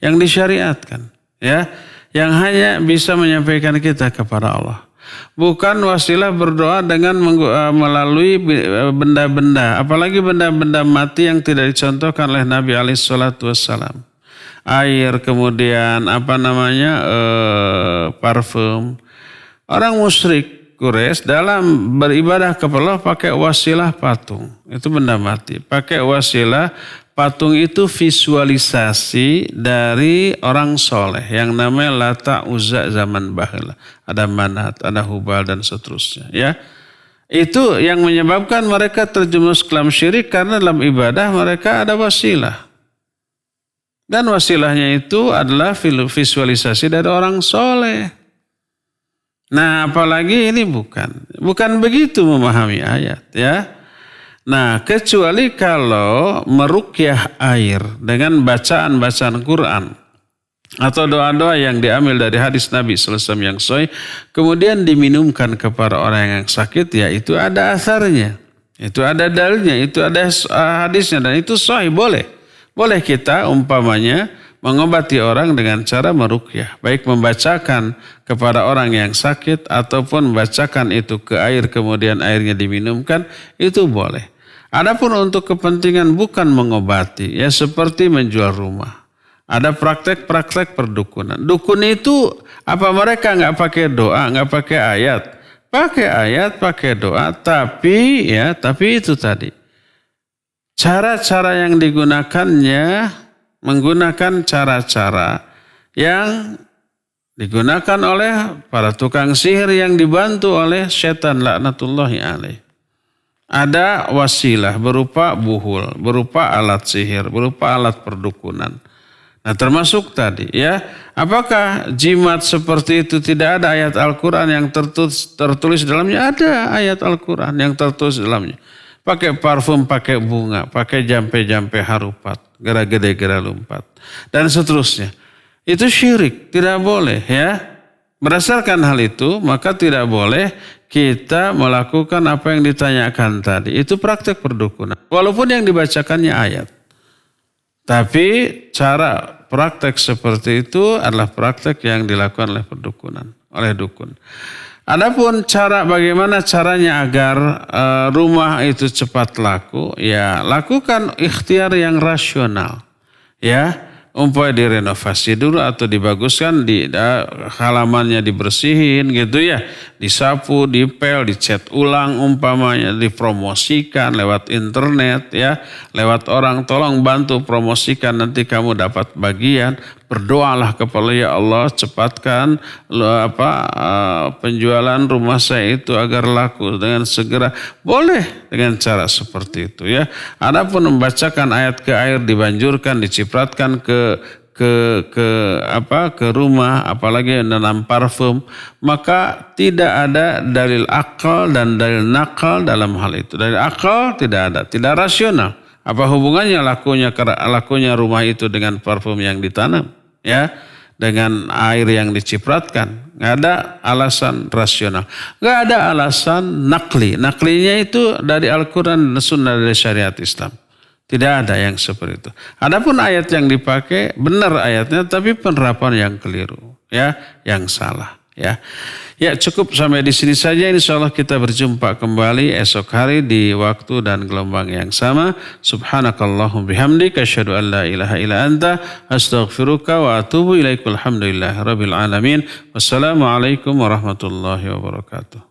yang disyariatkan, ya, yang hanya bisa menyampaikan kita kepada Allah. Bukan wasilah berdoa dengan melalui benda-benda, apalagi benda-benda mati yang tidak dicontohkan oleh Nabi SAW. Air, kemudian parfum. Orang musyrik Quraisy dalam beribadah kepada Allah pakai wasilah patung. Itu benda mati. Pakai wasilah patung itu visualisasi dari orang soleh yang namanya Lata, Uzza zaman bahula. Ada Manat, ada Hubal dan seterusnya. Ya, itu yang menyebabkan mereka terjerumus ke dalam syirik karena dalam ibadah mereka ada wasilah. Dan wasilahnya itu adalah visualisasi dari orang soleh. Nah, apalagi ini bukan begitu memahami ayat, ya. Nah, kecuali kalau meruqyah air dengan bacaan-bacaan Quran atau doa-doa yang diambil dari hadis Nabi SAW yang sahih, kemudian diminumkan kepada orang yang sakit, ya itu ada asarnya, itu ada dalilnya, itu ada hadisnya, dan itu sahih, boleh. Boleh kita umpamanya mengobati orang dengan cara meruqyah, baik membacakan kepada orang yang sakit ataupun membacakan itu ke air kemudian airnya diminumkan, itu boleh. Adapun untuk kepentingan bukan mengobati, ya seperti menjual rumah. Ada praktek-praktek perdukunan. Dukun itu apa mereka nggak pakai doa, nggak pakai ayat? Pakai ayat, pakai doa, tapi itu tadi. Cara-cara yang digunakannya menggunakan cara-cara yang digunakan oleh para tukang sihir yang dibantu oleh setan laknatullahi alaih. Ada wasilah berupa buhul, berupa alat sihir, berupa alat perdukunan. Nah, termasuk tadi, ya, apakah jimat seperti itu tidak ada ayat Al-Quran yang tertulis dalamnya? Ada ayat Al-Quran yang tertulis dalamnya. Pakai parfum, pakai bunga, pakai jampe-jampe harupat, gera gede, gera lumpat, dan seterusnya. Itu syirik, tidak boleh, ya. Berdasarkan hal itu, maka tidak boleh kita melakukan apa yang ditanyakan tadi. Itu praktek perdukunan. Walaupun yang dibacakannya ayat. Tapi cara praktek seperti itu adalah praktek yang dilakukan oleh perdukunan, oleh dukun. Adapun bagaimana caranya agar rumah itu cepat laku, ya lakukan ikhtiar yang rasional, ya. Umpamanya direnovasi dulu atau dibaguskan, halamannya dibersihin gitu ya, disapu, dipel, dicat ulang, umpamanya dipromosikan lewat internet ya, lewat orang, tolong bantu promosikan nanti kamu dapat bagian. Berdoalah kepada ya Allah cepatkan penjualan rumah saya itu agar laku dengan segera. Boleh dengan cara seperti itu ya. Adapun membacakan ayat ke air, dibanjurkan, dicipratkan ke rumah, apalagi dalam parfum, maka tidak ada dalil akal dan dalil nakal dalam hal itu. Dalil akal tidak ada, tidak rasional. Apa hubungannya lakunya rumah itu dengan parfum yang ditanam, ya, dengan air yang dicipratkan? Nggak ada alasan rasional, nggak ada alasan nakli. Naklinya itu dari Al-Quran dan Sunnah dari syariat Islam. Tidak ada yang seperti itu. Adapun ayat yang dipakai benar ayatnya, tapi penerapan yang keliru, ya, yang salah, ya. Ya, cukup sampai di sini saja. Insyaallah kita berjumpa kembali esok hari di waktu dan gelombang yang sama. Subhanakallahumma bihamdika asyhadu an la ilaha illa anta astaghfiruka wa atubu ilaika. Alhamdulillahirabbil alamin. Wassalamualaikum warahmatullahi wabarakatuh.